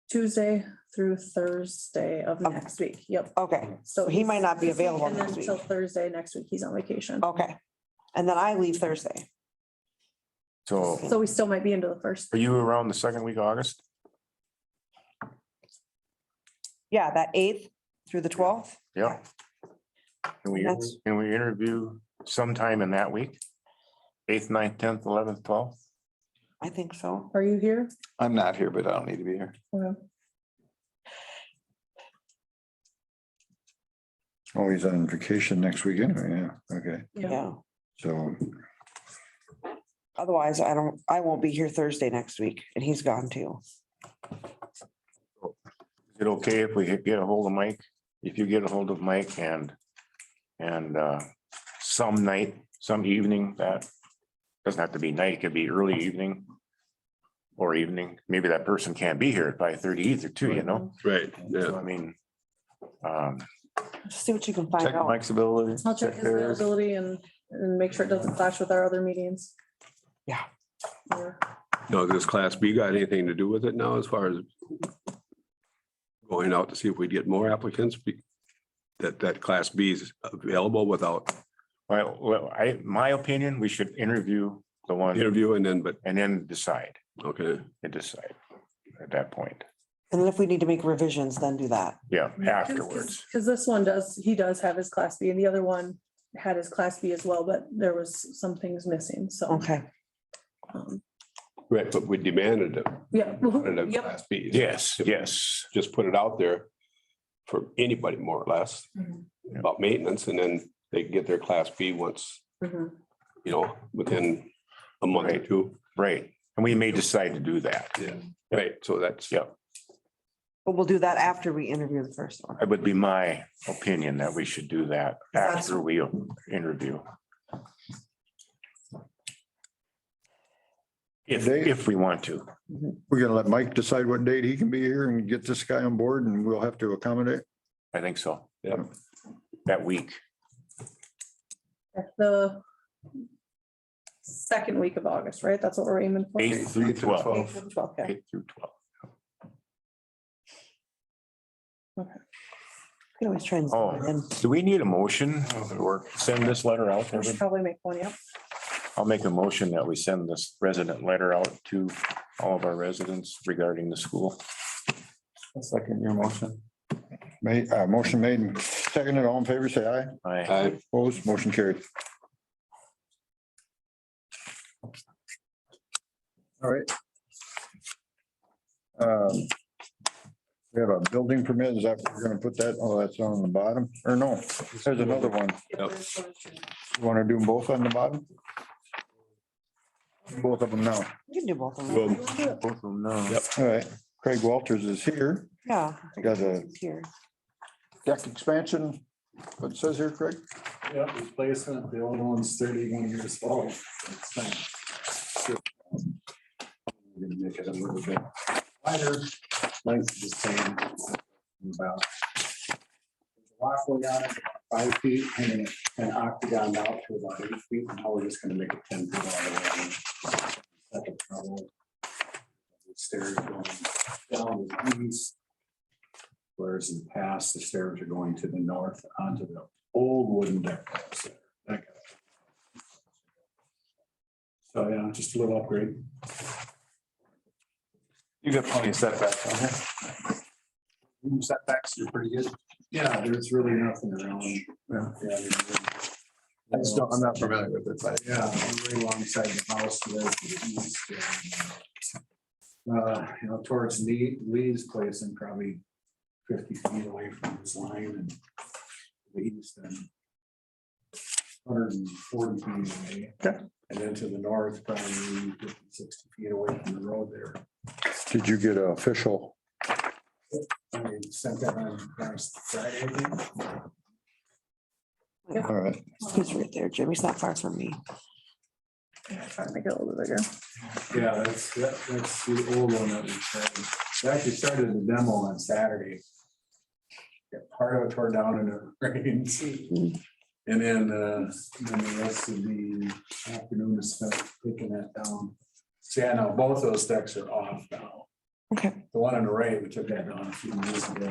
Tuesday through Thursday of next week. Yep. Okay, So he might not be this week available and then next week. Until Thursday next week, he's on vacation. okay. And then I leave Thursday. so So we still might be into the first. are you around the second week of August? Yeah, that 8th through the 12th. Yeah. That's- Can we interview sometime in that week? 8th, 9th, 10th, 11th, 12th? I think so. Are you here? I'm not here, but I don't need to be here. Okay. Oh, he's on vacation next week anyway, yeah, okay, Yeah. Yeah. so, Otherwise, I won't be here Thursday next week and he's gone too. Is it okay if we get a hold of Mike? If you get a hold of Mike and some night, some evening that doesn't have to be night, it could be early evening or evening. Maybe that person can't be here at 5:30 either too, Right, So yeah. I mean, Just see what you can find Check out. Mike's ability. I'll check his theirs. availability and make sure it doesn't clash with our other meetings. Yeah. Or- No, does Class B got anything to do with it now as far as going out to see if we get more applicants? That Class B is available without my opinion, we should interview the one interview and then, but, and then decide and decide at that point. And then if we need to make revisions, then do that. Yeah, afterwards. Because this one he does have his Class B and the other one had his Class B as well, but there was some things missing, so. Okay. right, but we demanded it. Yeah. wanted a Yep. Class B. Yes, yes. Just put it out there for anybody more or less Mhm. about maintenance and then they can get their Class B once, Mhm. within a month or Right. two. Right. And we may decide to do that. Yeah. Right, so that's. Yeah. But we'll do that after we interview the first one. It would be my opinion that we should do that after we interview. If we want to. we're gonna let Mike decide what date he can be here and get this guy on board and we'll have to accommodate. I think so. Yeah. That week. The second week of August, right? That's what we're aiming for. 8th through 8th through 12th. 12th. 8th through 12th, okay. 8th through 12th. You can always try and. Oh. zoom in. Do we need a motion or send this letter out? We should probably make one, yeah. I'll make a motion that we send this resident letter out to all of our residents regarding the school. A second, your motion. Motion made and seconded, all in favor, say aye. I, Opposed, motion carried. All right. We have a building permit, is that, we're gonna put that, oh, that's on the bottom, or no, there's another one. Yep. You wanna do them both on the bottom? Both of them now, You can do both of them. Well, both of them, no. Yep. all right, Craig Walters is here, Yeah. got a Here. deck expansion, what it says here, Craig? Yeah, replacement, the old one's 31 years old. It's fine. We're gonna make it a little bit wider, length is the same. About walkway on it, 5 feet, and then an octagon out to about 8 feet, and now we're just gonna make it 10 feet all the way. Second level. The stairs going down to the east. Whereas in the past, the stairs are going to the north onto the old wooden deck. house there. That guy. So, yeah, just a little upgrade. You got plenty of setbacks on here. Setbacks are pretty good. Yeah, there's really nothing around. Yeah. I just don't, I'm not familiar with it, but Yeah, I'm right alongside the house there to the east. Towards Lee's place and probably 50 feet away from his line and the east and 140 feet away. Okay. And then to the north, probably 50, 60 feet away from the road there. Did you get an official? I sent that on last Friday, I think. All right. He's right there, Jimmy's not far from me. Trying to make it a little bigger. Yeah, that's the old one that we started. We actually started the demo on Saturday. Yeah, part of it tore down in the rains. And then the rest of the afternoon is spent taking that down. So yeah, no, both those decks are off now. Okay. The one on the right, we took that down a few years ago.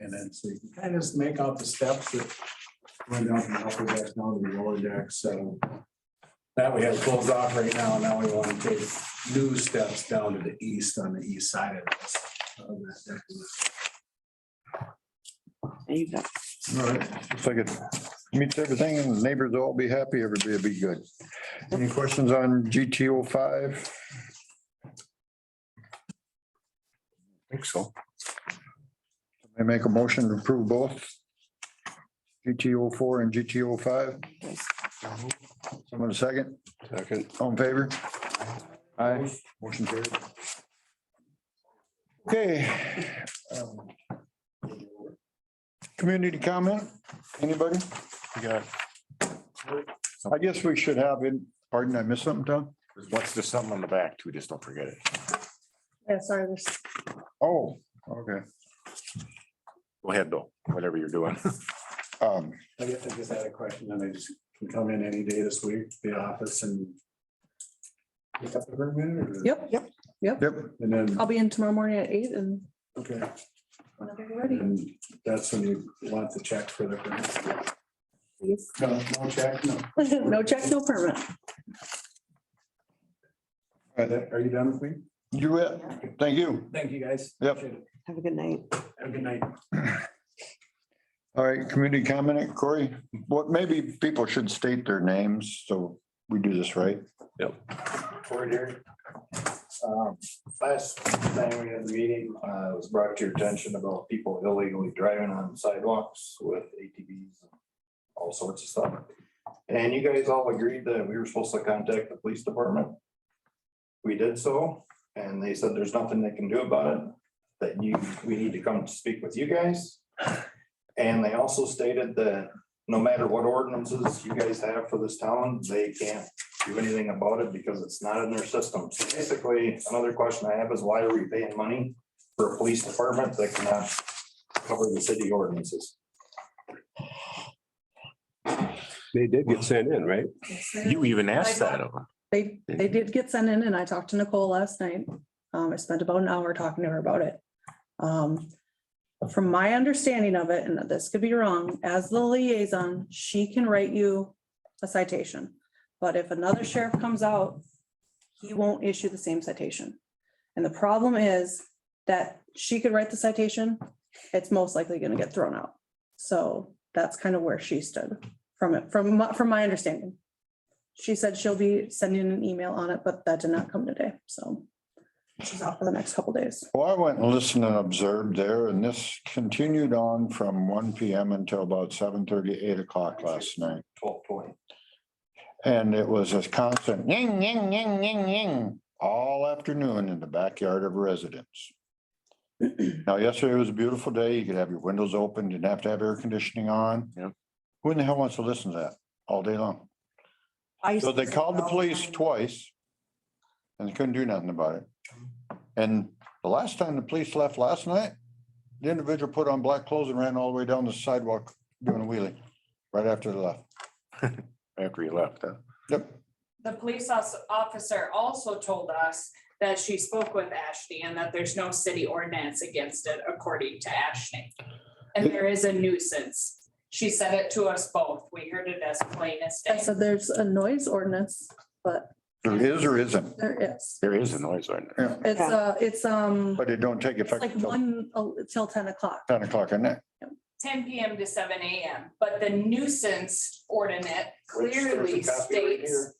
And then so you can kind of just make out the steps that went down from the upper deck down to the lower deck, so. That we have closed off right now, now we want to take new steps down to the east on the east side of this. That deck. There you go. All right. Looks like it meets everything and the neighbors will all be happy. Everybody will be good. Any questions on GTO 5? I think so. I make a motion to approve both GTO 4 and GTO 5. Someone a second? Second. All in favor? Aye. Motion carried. Okay. Community comment? Anybody? We got, I guess we should have it. Pardon, I missed something, Tom? what's the something on the back too? Just don't forget it. Yeah, sorry, there's, Oh, okay. Go ahead though, whatever you're doing. I just had a question, and I just can come in any day this week, the office and. Pick up the permit or? yep, Yep. And then, I'll be in tomorrow morning at 8 and okay, whenever you're ready. and that's when you want the check for the permit. Please. No, no check, no. No check, no permit. Are you done with me? You, thank you. Thank you, guys. Yep. Appreciate it. Have a good night. Have a good night. All right, community comment, Corey. What, maybe people should state their names, so we do this right. Corey Derry. Last time we had a meeting, it was brought to your attention about people illegally driving on sidewalks with ATVs and all sorts of stuff. And you guys all agreed that we were supposed to contact the police department. We did so, and they said there's nothing they can do about it, that we need to come speak with you guys. And they also stated that no matter what ordinances you guys have for this town, they can't do anything about it because it's not in their system. So basically, another question I have is why are we paying money for a police department that cannot cover the city ordinances? They did get sent in, right? You even asked that of them. They did get sent in and I talked to Nicole last night. I spent about an hour talking to her about it. From my understanding of it, and this could be wrong, as the liaison, she can write you a citation. But if another sheriff comes out, he won't issue the same citation. And the problem is that she could write the citation, it's most likely gonna get thrown out. So that's kind of where she stood from it, from my understanding. She said she'll be sending an email on it, but that did not come today, so she's out for the next couple days. Well, I went and listened and observed there, and this continued on from 1 PM until about 7:30, 8 o'clock last night. 12:20. And it was a constant ying, ying, ying, ying, ying, all afternoon in the backyard of residents. Now, yesterday was a beautiful day. You could have your windows open, didn't have to have air conditioning on. Yeah. Who in the hell wants to listen to that all day long? So they called the police twice and they couldn't do nothing about it. And the last time the police left last night, the individual put on black clothes and ran all the way down the sidewalk doing a wheelie right after they left. After you left, huh? Yep. The police officer also told us that she spoke with Ashley and that there's no city ordinance against it, according to Ashley. And there is a nuisance. She said it to us both. We heard it as plain as I day. said there's a noise ordinance, but There is or isn't, there is. There is a noise ordinance. It's but it don't take it's effect like until 1 till 10 o'clock. 10 o'clock at night. 10 PM to 7 AM, but the nuisance ordinance Which there's a clearly copy right states. here.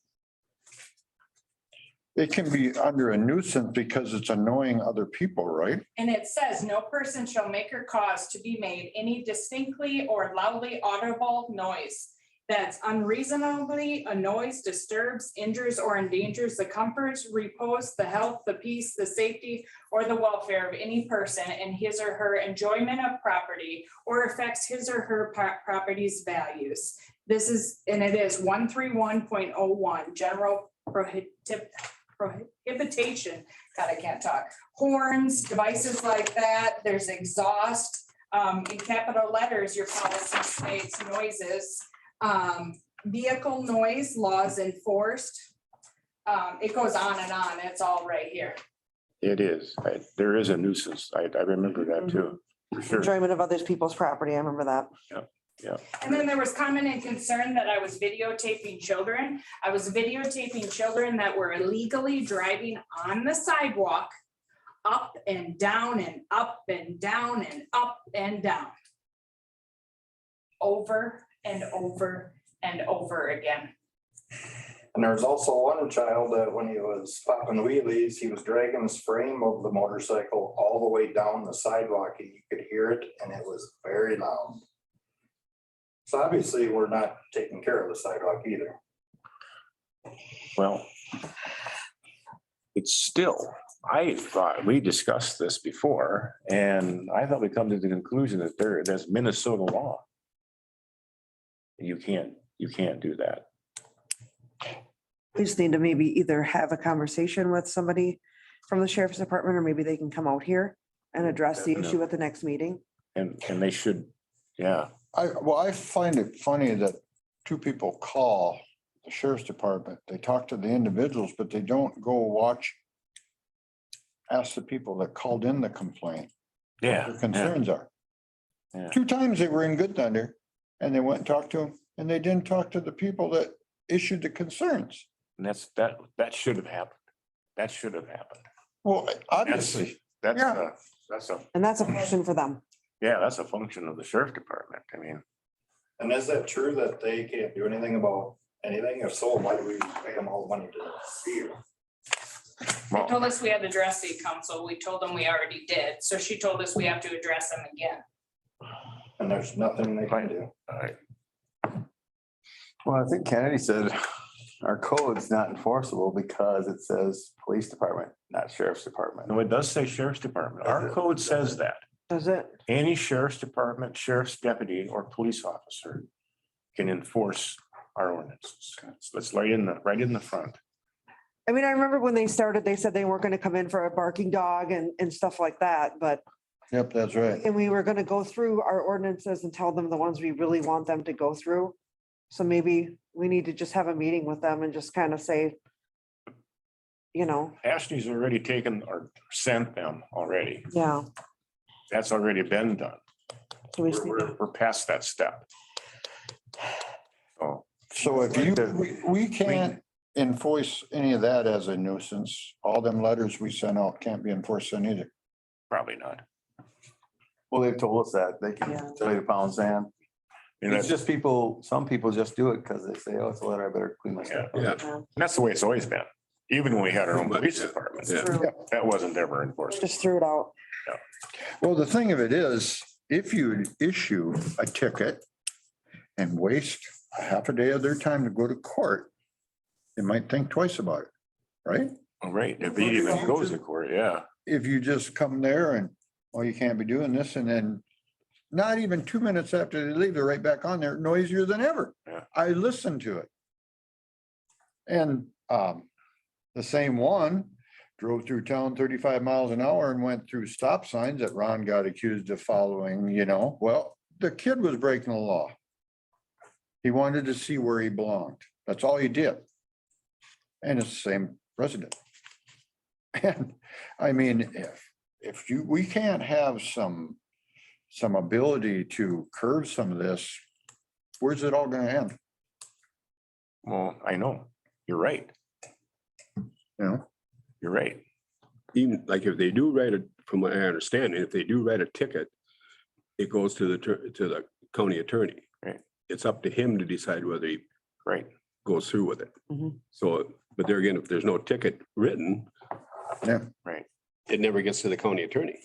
It can be under a nuisance because it's annoying other people, right? And it says, no person shall make or cause to be made any distinctly or loudly audible noise that's unreasonably annoys, disturbs, injures, or endangers the comforts, repose, the health, the peace, the safety, or the welfare of any person in his or her enjoyment of property, or affects his or her property's values. This is, and it is 131.01, general prohibition. God, I can't talk. Horns, devices like that. There's exhaust. In capital letters, your policy states noises. Vehicle noise laws enforced. It goes on and on. It's all right here. It is. There is a nuisance. I remember that too. For sure. Enjoyment of other people's property. I remember that. And then there was comment and concern that I was videotaping children. I was videotaping children that were illegally driving on the sidewalk, up and down and up and down and up and down. Over and over and over again. And there's also one child that when he was popping wheelies, he was dragging his frame of the motorcycle all the way down the sidewalk and you could hear it and it was very loud. So obviously, we're not taking care of the sidewalk either. Well, it's still, I thought we discussed this before, and I thought we come to the conclusion that there's Minnesota law. You can't do that. We just need to maybe either have a conversation with somebody from the sheriff's department, or maybe they can come out here and address the issue at the next meeting. And they should, yeah. I find it funny that two people call the sheriff's department. They talk to the individuals, but they don't go watch. Ask the people that called in the complaint, what Yeah. their concerns are. Yeah. 2 times they were in Good Thunder and they went and talked to them and they didn't talk to the people that issued the concerns. And that should have happened. That should have happened. Well, obviously, That's Yeah. And that's a question for them. that's a function of the sheriff department. I mean, And is that true that they can't do anything about anything? If so, why do we pay them all the money to see you? They told us we had to address the council. We told them we already did. So she told us we have to address them again. And there's nothing they can do. all right. Well, I think Kennedy said our code's not enforceable because it says police department, not sheriff's department. No, it does say sheriff's department. Our code says that. Does it? Any sheriff's department, sheriff's deputy, or police officer can enforce our ordinances. So it's right in the front. I mean, I remember when they started, they said they weren't gonna come in for a barking dog and stuff like that, but, yep, that's right. and we were gonna go through our ordinances and tell them the ones we really want them to go through. So maybe we need to just have a meeting with them and just kind of say, you know, Ashley's already taken or sent them already. yeah. That's already been done. So we just need to- We're past that step. Oh, So if we can't enforce any of that as a nuisance, all them letters we sent out can't be enforced on either. probably not. Well, they've told us that they Yeah. can tell you to pound sand. And It's that's, just people, some people just do it because they say, oh, it's a letter, I better clean my stuff. Yeah. Yeah, that's the way it's always been. Even when we had our own police department, Yeah. true. that wasn't ever enforced. Just threw it out. Well, the thing of it is, if you issue a ticket and waste a half a day of their time to go to court, they might think twice about it, right? Right, if it even goes to court, yeah. If you just come there and, oh, you can't be doing this, and then not even 2 minutes after they leave, they're right back on there, noisier than ever. Yeah. I listened to it. And the same one drove through town 35 miles an hour and went through stop signs that Ron got accused of following, well, the kid was breaking the law. He wanted to see where he belonged. That's all he did. And it's the same resident. And I mean, we can't have some ability to curb some of this, where's it all gonna end? Well, I know, you're right, you're right. Even like if they do write from what I understand, if they do write a ticket, it goes to the county attorney. Right. It's up to him to decide whether he Right. goes through with it. Mhm. So, but there again, if there's no ticket written. Yeah. Right. It never gets to the county attorney.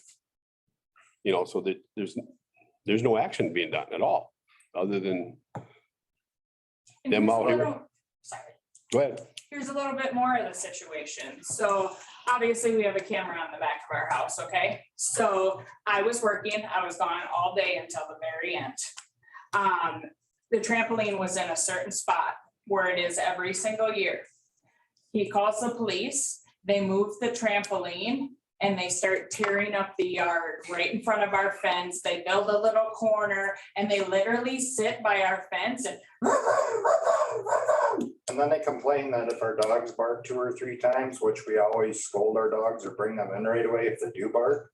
You know, so that there's no action being done at all, other than, And Them here's a out here. little- Sorry. go ahead. Here's a little bit more of the situation. So obviously we have a camera on the back of our house, okay? So I was working, I was gone all day until the very end. The trampoline was in a certain spot where it is every single year. He calls the police, they move the trampoline and they start tearing up the yard right in front of our fence. They build a little corner and they literally sit by our fence and And then they complain that if our dogs bark 2 or 3 times, which we always scold our dogs or bring them in right away if they do bark,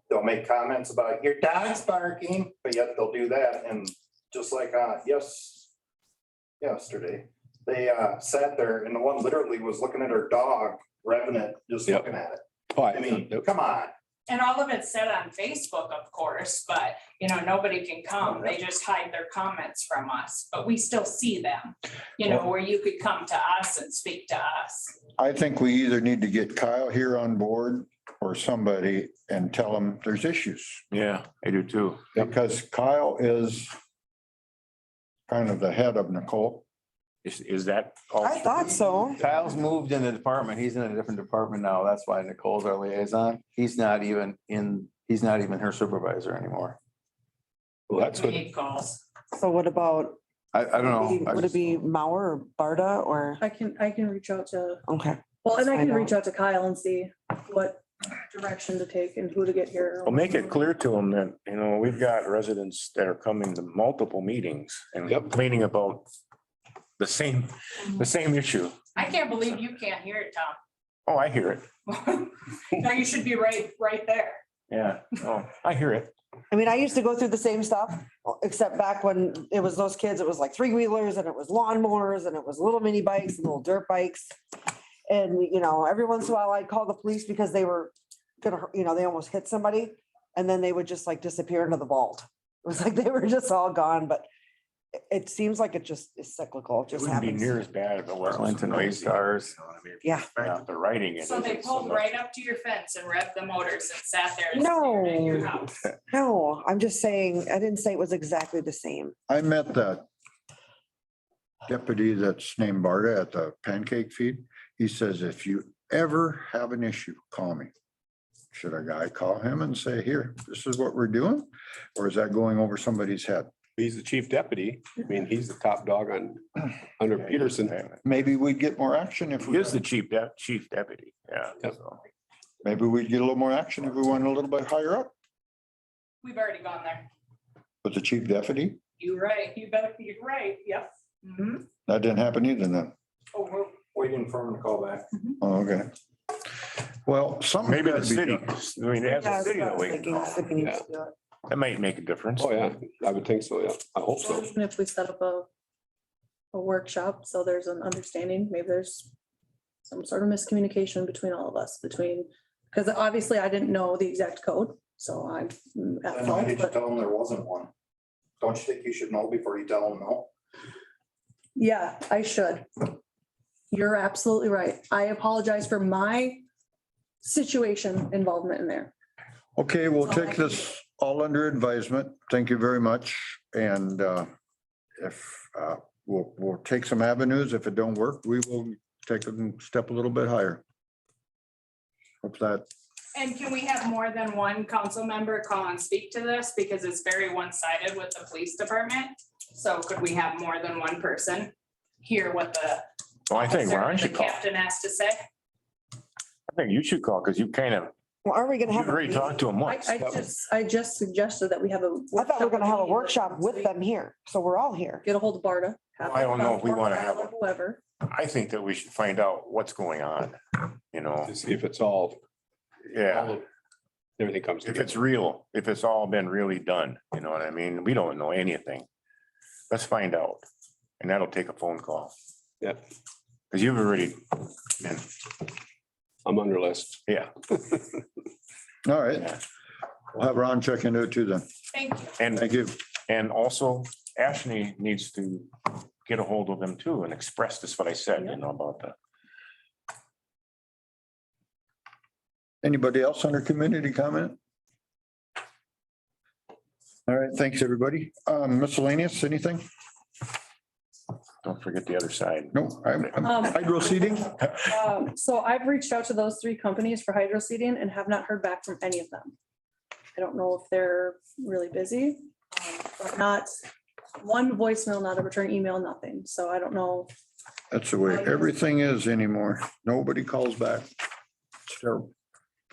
they'll make comments about your dog's barking, but yet they'll do that. And just like, yesterday, they sat there and the one literally was looking at her dog, revving it, just Yep. looking at it. Oh, I mean, come on. And all of it's said on Facebook, of course, but nobody can come. They just hide their comments from us, but we still see them. Where you could come to us and speak to us. I think we either need to get Kyle here on board or somebody and tell him there's issues. Yeah, I do too. Because Kyle is kind of the head of Nicole. Is that? all- I thought so. Kyle's moved in the department. He's in a different department now. That's why Nicole's our liaison. He's not even her supervisor anymore. well, that's We what, need calls. So what about, I don't know. I would it be Mauer or Barda or, I can reach out to, okay. well, and I can Find reach out to Kyle and see what direction to take and who to get here. Well, make it clear to them that, we've got residents that are coming to multiple meetings and Yep. complaining about the same issue. I can't believe you can't hear it, Tom. Oh, I hear it. No, you should be right there. Yeah, oh, I hear it. I mean, I used to go through the same stuff, except back when it was those kids, it was like 3-wheelers and it was lawnmowers and it was little mini bikes and little dirt bikes. And, every once in a while I'd call the police because they were gonna, they almost hit somebody. And then they would just like disappear into the vault. It was like they were just all gone, but it seems like it just is cyclical. It It just wouldn't be happens. near as bad if it wasn't so Arlington Way noisy. Stars. Yeah. Yeah, the writing. it So they isn't pulled much. right up to your fence and revved the motors and sat there and No. stared at your house. No, I'm just saying, I didn't say it was exactly the same. I met that deputy that's named Barda at the pancake feed. He says, if you ever have an issue, call me. Should a guy call him and say, here, this is what we're doing? Or is that going over somebody's head? he's the chief deputy. I mean, he's the top dog under Yeah, Peterson. Maybe we'd get more action if He we, is the chief deputy, yeah. Yep. so. maybe we'd get a little more action if we went a little bit higher up We've already gone there. with the chief deputy. You're right. You're right. Yep. Mhm. That didn't happen either then. Oh, we're Waiting for them to call back. Oh, okay. Well, something. Maybe the gotta be city, done. I mean, as Yeah, a city, that's that what I was we can thinking. call. Mississippi needs to do it. That might make a difference. Oh, yeah, I would think so, yeah. I hope so. Even if we set up a workshop, so there's an understanding, maybe there's some sort of miscommunication between all of us, because obviously I didn't know the exact code, so I'm at Then why fault, did you but tell them there wasn't one? Don't you think you should know before you tell them no? yeah, I should. You're absolutely right. I apologize for my situation involvement in there. Okay, we'll take this all under advisement. Thank you very much. And if we'll take some avenues. If it don't work, we will take a step a little bit higher. Hope that, And can we have more than one council member call and speak to this? Because it's very one-sided with the police department. So could we have more than one person hear what the Well, I think officer Ron and the should call. captain has to say? I think you should call because you kind of, Well, are we gonna you've have? a already meeting? talked to him once. I just suggested that we have a. I thought we were gonna have a workshop workshop with them here, so we're all here. Get a hold of Barda. have I don't know if we wanna have a- Whoever. I think that we should find out what's going on, To see if it's all, yeah. everything comes If together. it's real, if it's all been really done, you know what I mean? We don't know anything. Let's find out. And that'll take a phone call. Yeah, Because you've already been, I'm under list. yeah. all right. We'll have Ron check into it too then. Thank you. And, Thank you. and also Ashley needs to get a hold of them too and express this, what I said, you know, about the. Anybody else under community comment? All right, thanks, everybody. Miscellaneous, anything? Don't forget the other side. No, I'm hydro seeding. So I've reached out to those three companies for hydro seeding and have not heard back from any of them. I don't know if they're really busy, but not one voicemail, not a return email, nothing. So I don't know. That's the way everything is anymore. Nobody calls back. It's terrible.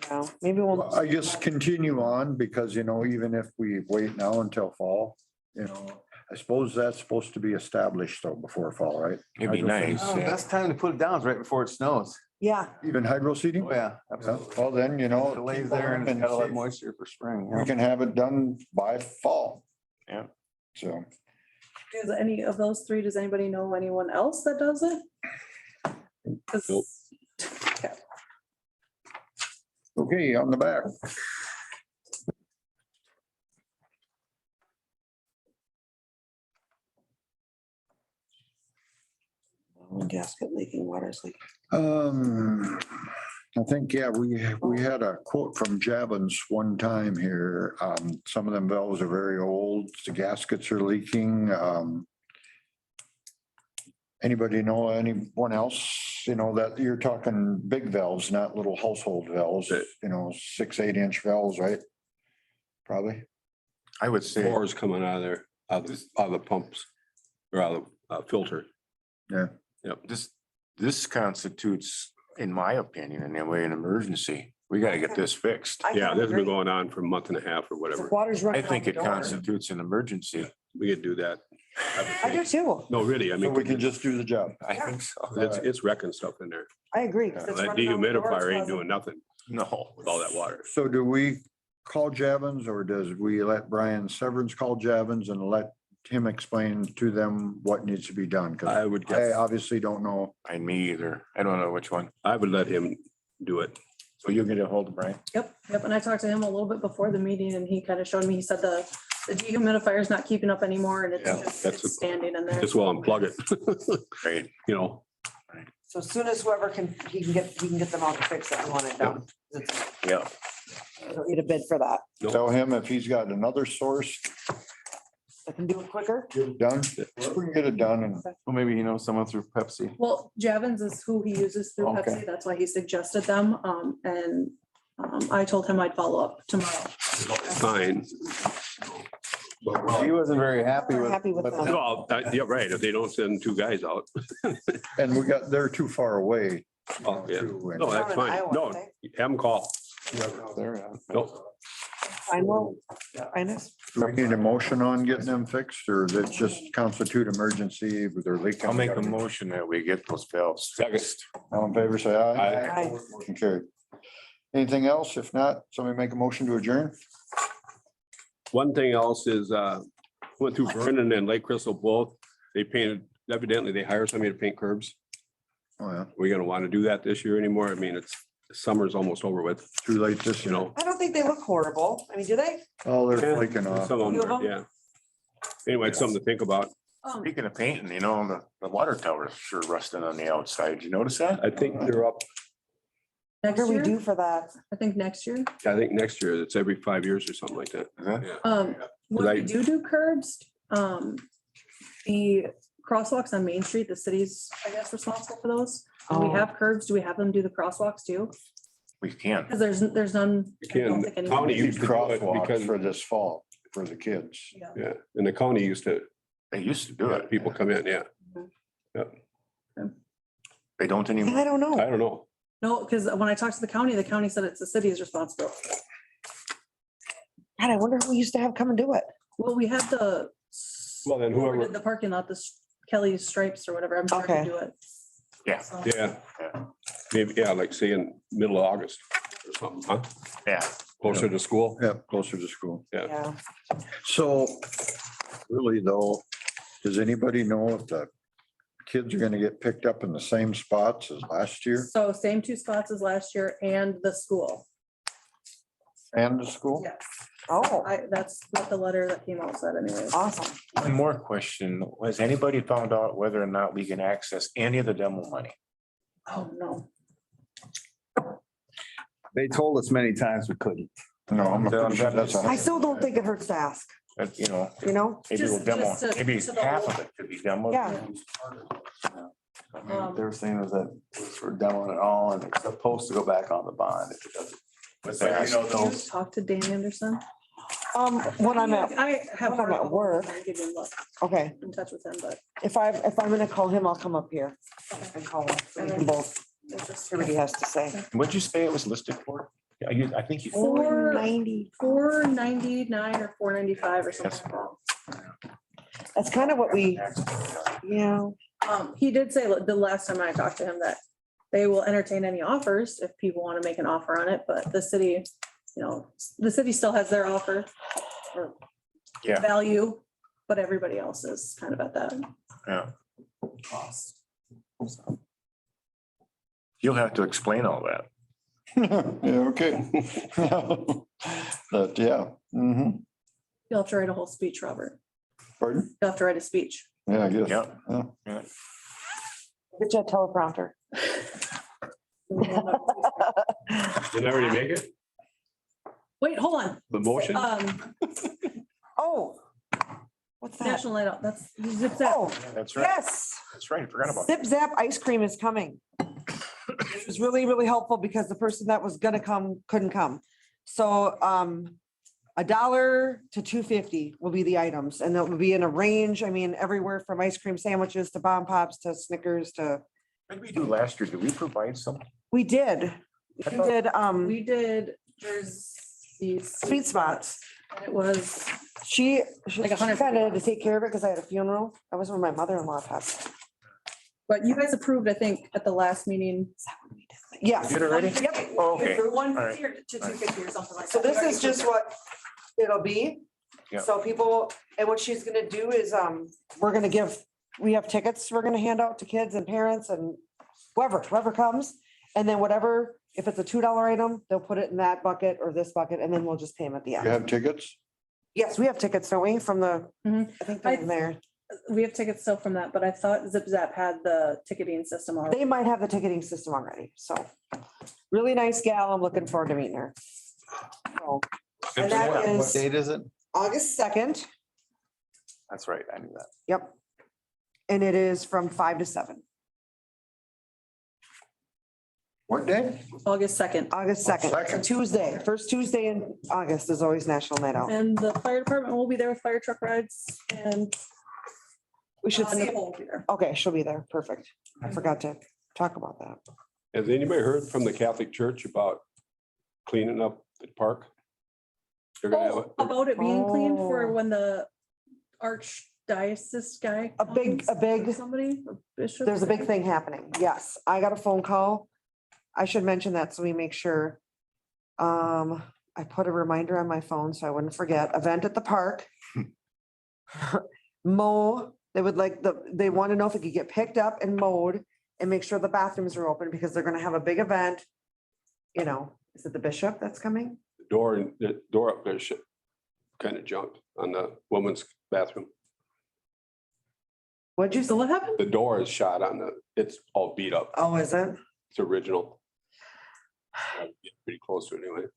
Yeah, maybe we'll. I just continue on because, you know, even if we wait now until fall, you know, I suppose that's supposed to be established though before fall, right? It'd be nice. Oh, yeah. best time to put it down is right before it snows. Yeah, Even hydro seeding? Oh, yeah, absolutely. Well, then, you know. It lays there and it's got all that moisture for spring. We can have it done by fall. Yeah. So, Does any of those three, does anybody know anyone else that does it? 'Cause- Nope. Okay. okay, on the back. gasket leaking, water's leaking. I think, yeah, we had a quote from Javins one time here. Some of them valves are very old, the gaskets are leaking. Anybody know anyone else, you know, that you're talking big valves, not little household valves, you know, 6-8 inch valves, right? Probably. I would say, Floors coming out of there, out of the pumps or out of the filter. Yeah. Yep. this constitutes, in my opinion, in a way, an emergency. We gotta get this fixed. I Yeah, kinda this has been agree. going on for a month and a half or The whatever. water's I running out think the it door. constitutes an emergency. We could do that. would I do think. too. No, really, I So mean, we can just do the job. I think so. it's wrecking stuff in there. I agree. 'cause it's That running out the door, it's dehumidifier ain't causing- doing nothing No. with all that water. So do we call Javins or does we let Brian Severance call Javins and let him explain to them what needs to be done? Cause I would I guess, obviously don't know. And me either. I don't know which one. I would let him do it. So you'll get a hold of Brian. Yep, and I talked to him a little bit before the meeting and he kind of showed me, he said the dehumidifier is not keeping up anymore and it's Yeah, just that's it's standing in there. Just well unplug it, Right. you know. So as soon as whoever he can get them out to fix it, I want it done. Yeah. I don't need a bid for that. Tell him if he's got another source, I can do it quicker. get it done. We can get it done and Well, maybe he knows someone through Pepsi. Well, Javins is who he uses through Okay. Pepsi. That's why he suggested them. I told him I'd follow up tomorrow. Fine. He wasn't very happy We're with. happy with them. Well, yeah, right. If they don't send two guys out. and they're too far away. Oh, yeah. too, and- No, that's Down in fine. Iowa, No, aren't they? have them call. There, yeah. No, I know. I know. Do we need a motion on getting them fixed or does it just constitute emergency with their leak? I'll make a motion that we get those valves fixed. All in favor, say aye. Aye. Motion carried. Anything else? If not, somebody make a motion to adjourn? one thing else is, went through Vernon and Lake Crystal both. They painted, evidently they hired somebody to paint curbs. Oh, yeah. We're gonna want to do that this year anymore. I mean, summer's almost over with, Too late this, you know. I don't think they look horrible. I mean, do they? Oh, they're Yeah, flaking off. Some of Few of them, are, them? yeah. Anyway, it's something to think about. Speaking of painting, you know, the water tower is sure rusting on the outside. Did you notice that? I think they're up, What Next do we year, do for that? I think next year. I think next year, it's every 5 years or something like that. Is that? Yeah. When we Right. do curbs, the crosswalks on Main Street, the city's, I guess, responsible for those. When we Oh. have curbs, do we have them do the crosswalks too? We can. Because there's none. You I don't can, think any- county Need used to do it crosswalks because, for this fall, for the kids. Yeah. yeah, and the county used to They used to do let it. people come in, yeah. They don't anymore. I don't know. I don't know. No, because when I talked to the county said it's the city's responsibility. God, I wonder who we used to have come and do it. Well, we had the. Well, then whoever whoever- did The parking lot, Kelly's Stripes or whatever, I'm sure Okay. to do it. Yeah. So, Yeah, Yeah. maybe, yeah, like say in middle of August or something, huh? Yeah. Closer to school. Yep, closer to school. Yeah. So really though, does anybody know if the kids are gonna get picked up in the same spots as last year? So same two spots as last year and the school. And the school? Yes. Oh, That's what the letter that came out said anyways. awesome. One more question. Has anybody found out whether or not we can access any of the demo money? Oh, no. They told us many times we couldn't. No, I'm pretty sure that's. I still don't think it hurts to ask, But, you know? maybe we'll Just- demo, just to- maybe to the half whole- of it could be demoed. Yeah. They were saying was that it's we're demoing it all and it's supposed to go back on the bond if it doesn't. But So, you know, Can you those- talk to Dan Anderson? When I'm at, I have. when I'm at work. I'll give you a look, okay, in touch with him, but if I'm gonna call him, I'll come up here and call him. So we can both it's just. hear what he has to say. What'd you say it was listed for? Yeah, I think you. 490. 499 or 495 or something like that. That's kind of what we, yeah. He did say the last time I talked to him that they will entertain any offers if people want to make an offer on it, but the city, the city still has their offer. Or Yeah. value, but everybody else is kind of at that Yeah. cost. You'll have to explain all that. Yeah, okay. But, yeah. Mhm. You'll have to write a whole speech, Robert. Pardon? You'll have to write a speech. Yeah, I guess. Yeah. Yeah. Get you a teleprompter. Did I already make it? Wait, hold on. The motion? Oh. What's that? National Night Out, that's zip zap. Oh, That's right. yes. That's right. I forgot about that. Zip Zap ice cream is coming. It was really, really helpful because the person that was gonna come couldn't come. So $1 to $2.50 will be the items and it will be in a range. I mean, everywhere from ice cream sandwiches to bomb pops to Snickers to, What did we do last year? Did we provide some? we did. We did We did Jersey's. sweet spots. And it was, She Like 100. kind of had to take care of it because I had a funeral. That was when my mother-in-law passed. but you guys approved, I think, at the last meeting. Yes. Did already? Yep. Oh, okay. For All right. 150 to 250 or something like that. So So this is just what it'll be. Yeah. So people, and what she's gonna do is, we have tickets we're gonna hand out to kids and parents and whoever comes. And then whatever, if it's a $2 item, they'll put it in that bucket or this bucket, and then we'll just pay them at the You end. have tickets? Yes, we have tickets, don't we, from the, Mhm. I think they're in there. We have tickets still from that, but I thought Zip Zap had the ticketing system already. They might have the ticketing system already, so. Really nice gal. I'm looking forward to meeting her. So, and that What is date is it? August 2nd. That's right. I knew that. Yep. And it is from 5 to 7, What day? August 2nd. August 2nd, It's a Second. Tuesday. First Tuesday in August is always National Night Out. And the fire department will be there with fire truck rides and. We should see. Nicole will be there. Okay, she'll be there. Perfect. I forgot to talk about that. Has anybody heard from the Catholic Church about cleaning up the park? They're gonna have Oh, about it being clean for Oh. when the archdiocese guy. A big- comes, Somebody, a bishop. There's a big thing happening. Yes, I got a phone call. I should mention that so we make sure. I put a reminder on my phone so I wouldn't forget. Event at the park. Mow, they would like they want to know if it could get picked up and mowed and make sure the bathrooms are open because they're gonna have a big event. Is it the bishop that's coming? the door up there kind of junked on the woman's bathroom. What'd you So say? what happened? The door is shot it's all beat up. Oh, is it? It's original. Pretty close to it anyway.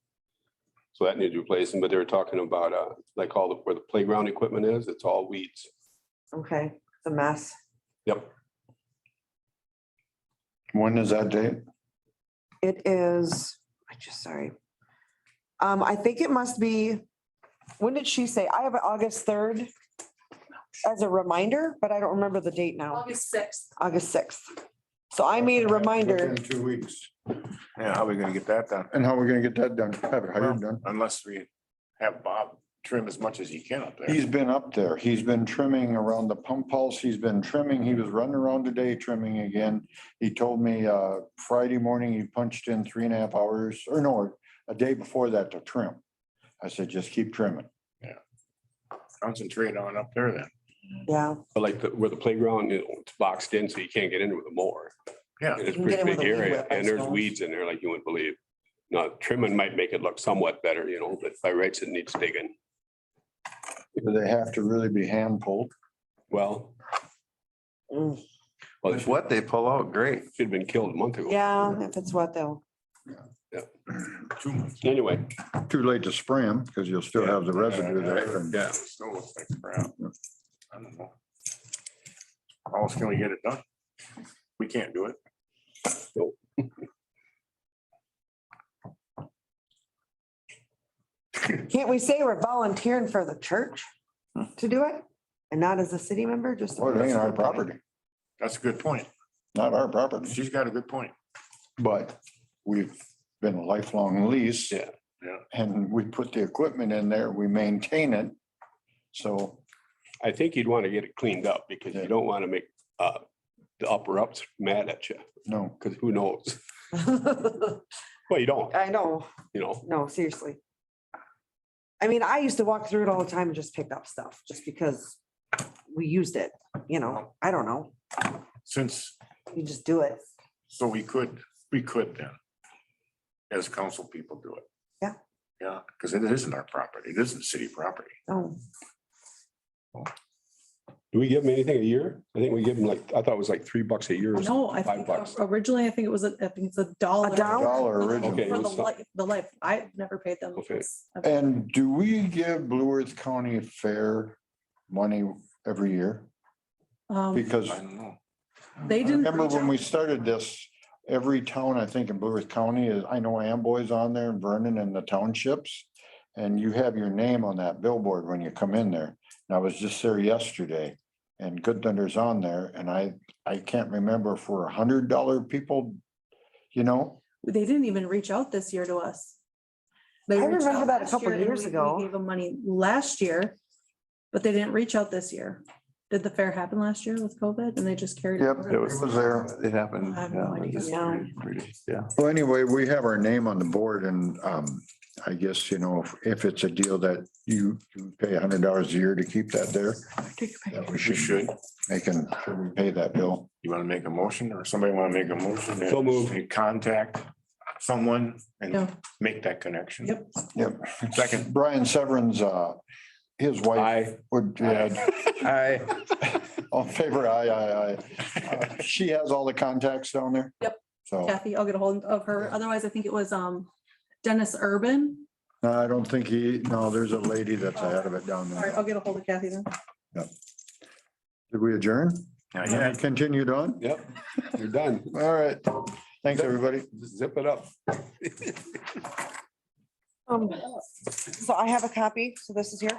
So that needs replacing, but they were talking about, like where the playground equipment is, it's all weeds. Okay, it's a mess. Yep. When is that date? It is, sorry. I think it must be, when did she say? I have it August 3rd as a reminder, but I don't remember the date now. August 6th. August 6th. So I made a reminder. Within 2 weeks. Yeah, how are we gonna get that done? And how are we gonna get that done? Have it hired done? Unless we have Bob trim as much as he can up there. He's been up there. He's been trimming around the pump house. He's been trimming. He was running around today trimming again. He told me Friday morning he punched in 3.5 hours, or no, a day before that to trim. I said, just keep trimming. Concentrate on up there then. Yeah. But like where the playground, it's boxed in, so you can't get in with a mower. Yeah. And it's You can get pretty in with big a weed area whip, I and there's suppose. weeds in there like you wouldn't believe. Now, trimming might make it look somewhat better, but by rights it needs digging. Do they have to really be hand pulled? Well. Mm. Well, it With should what they pull out, great. have been killed a month ago. Yeah, if it's what they'll. 2 months. Anyway, Too late to spray them because you'll still have the residue there. and- yeah, Still looks like crap. I don't know. How else can we get it done? We can't do it. Can't we say we're volunteering for the church to do it? And not as a city member, just. Well, it ain't our property, That's a good point. not our property, She's got a good point. but we've been a lifelong lease. Yeah. Yeah. And we put the equipment in there, we maintain it. So, I think you'd want to get it cleaned up because you don't want to make the upper ups mad at you, no, because who knows? Well, you don't, I know, no, seriously. I mean, I used to walk through it all the time and just pick up stuff, just because we used it, I don't know, Since, you just do it. so we could then, as council people do it. Yeah. Yeah, because it isn't our property. It isn't city property. Oh, do we give them anything a year? I think we give them I thought it was like $3 a year or No, I something, think $5. originally, I think it's a dollar. A dollar? dollar original. Okay. For it the was life, the life. I've never paid them. Okay. And do we give Blue Earth County Fair money every year? Because I don't know. They didn't. remember reach when out. we started this, every town, I think in Blue Earth County is, I know Amboy's on there and Vernon and the townships. And you have your name on that billboard when you come in there. And I was just there yesterday and Good Thunder's on there and I can't remember if we're $100 people, They didn't even reach out this year to us. They I reached remember out that a last couple year and years we ago. Gave them money last year, but they didn't reach out this year. Did the fair happen last year with COVID and they just carried? Yep, forward? it was there. It happened. I have no idea. Yeah. Well, anyway, we have our name on the board and I guess, if it's a deal that you pay $100 a year to keep that there. that We should. Making sure we pay that bill. You want to make a motion or somebody want to make a motion? So moved. You Contact someone Yeah. and make that connection. Yep. Yep. Second. Brian Severin's, his wife I, would, all in favor, aye. She has all the contacts down there? Yep. So, Kathy, I'll get a hold of her. Otherwise, I think it was Dennis Urban. no, I don't think there's a lady that's ahead of it down All right, there. I'll get a hold of Kathy then. Did we adjourn? Yeah, Continued on? yep, you're done. All right. Thanks, everybody. Just zip it up. so I have a copy, so this is here.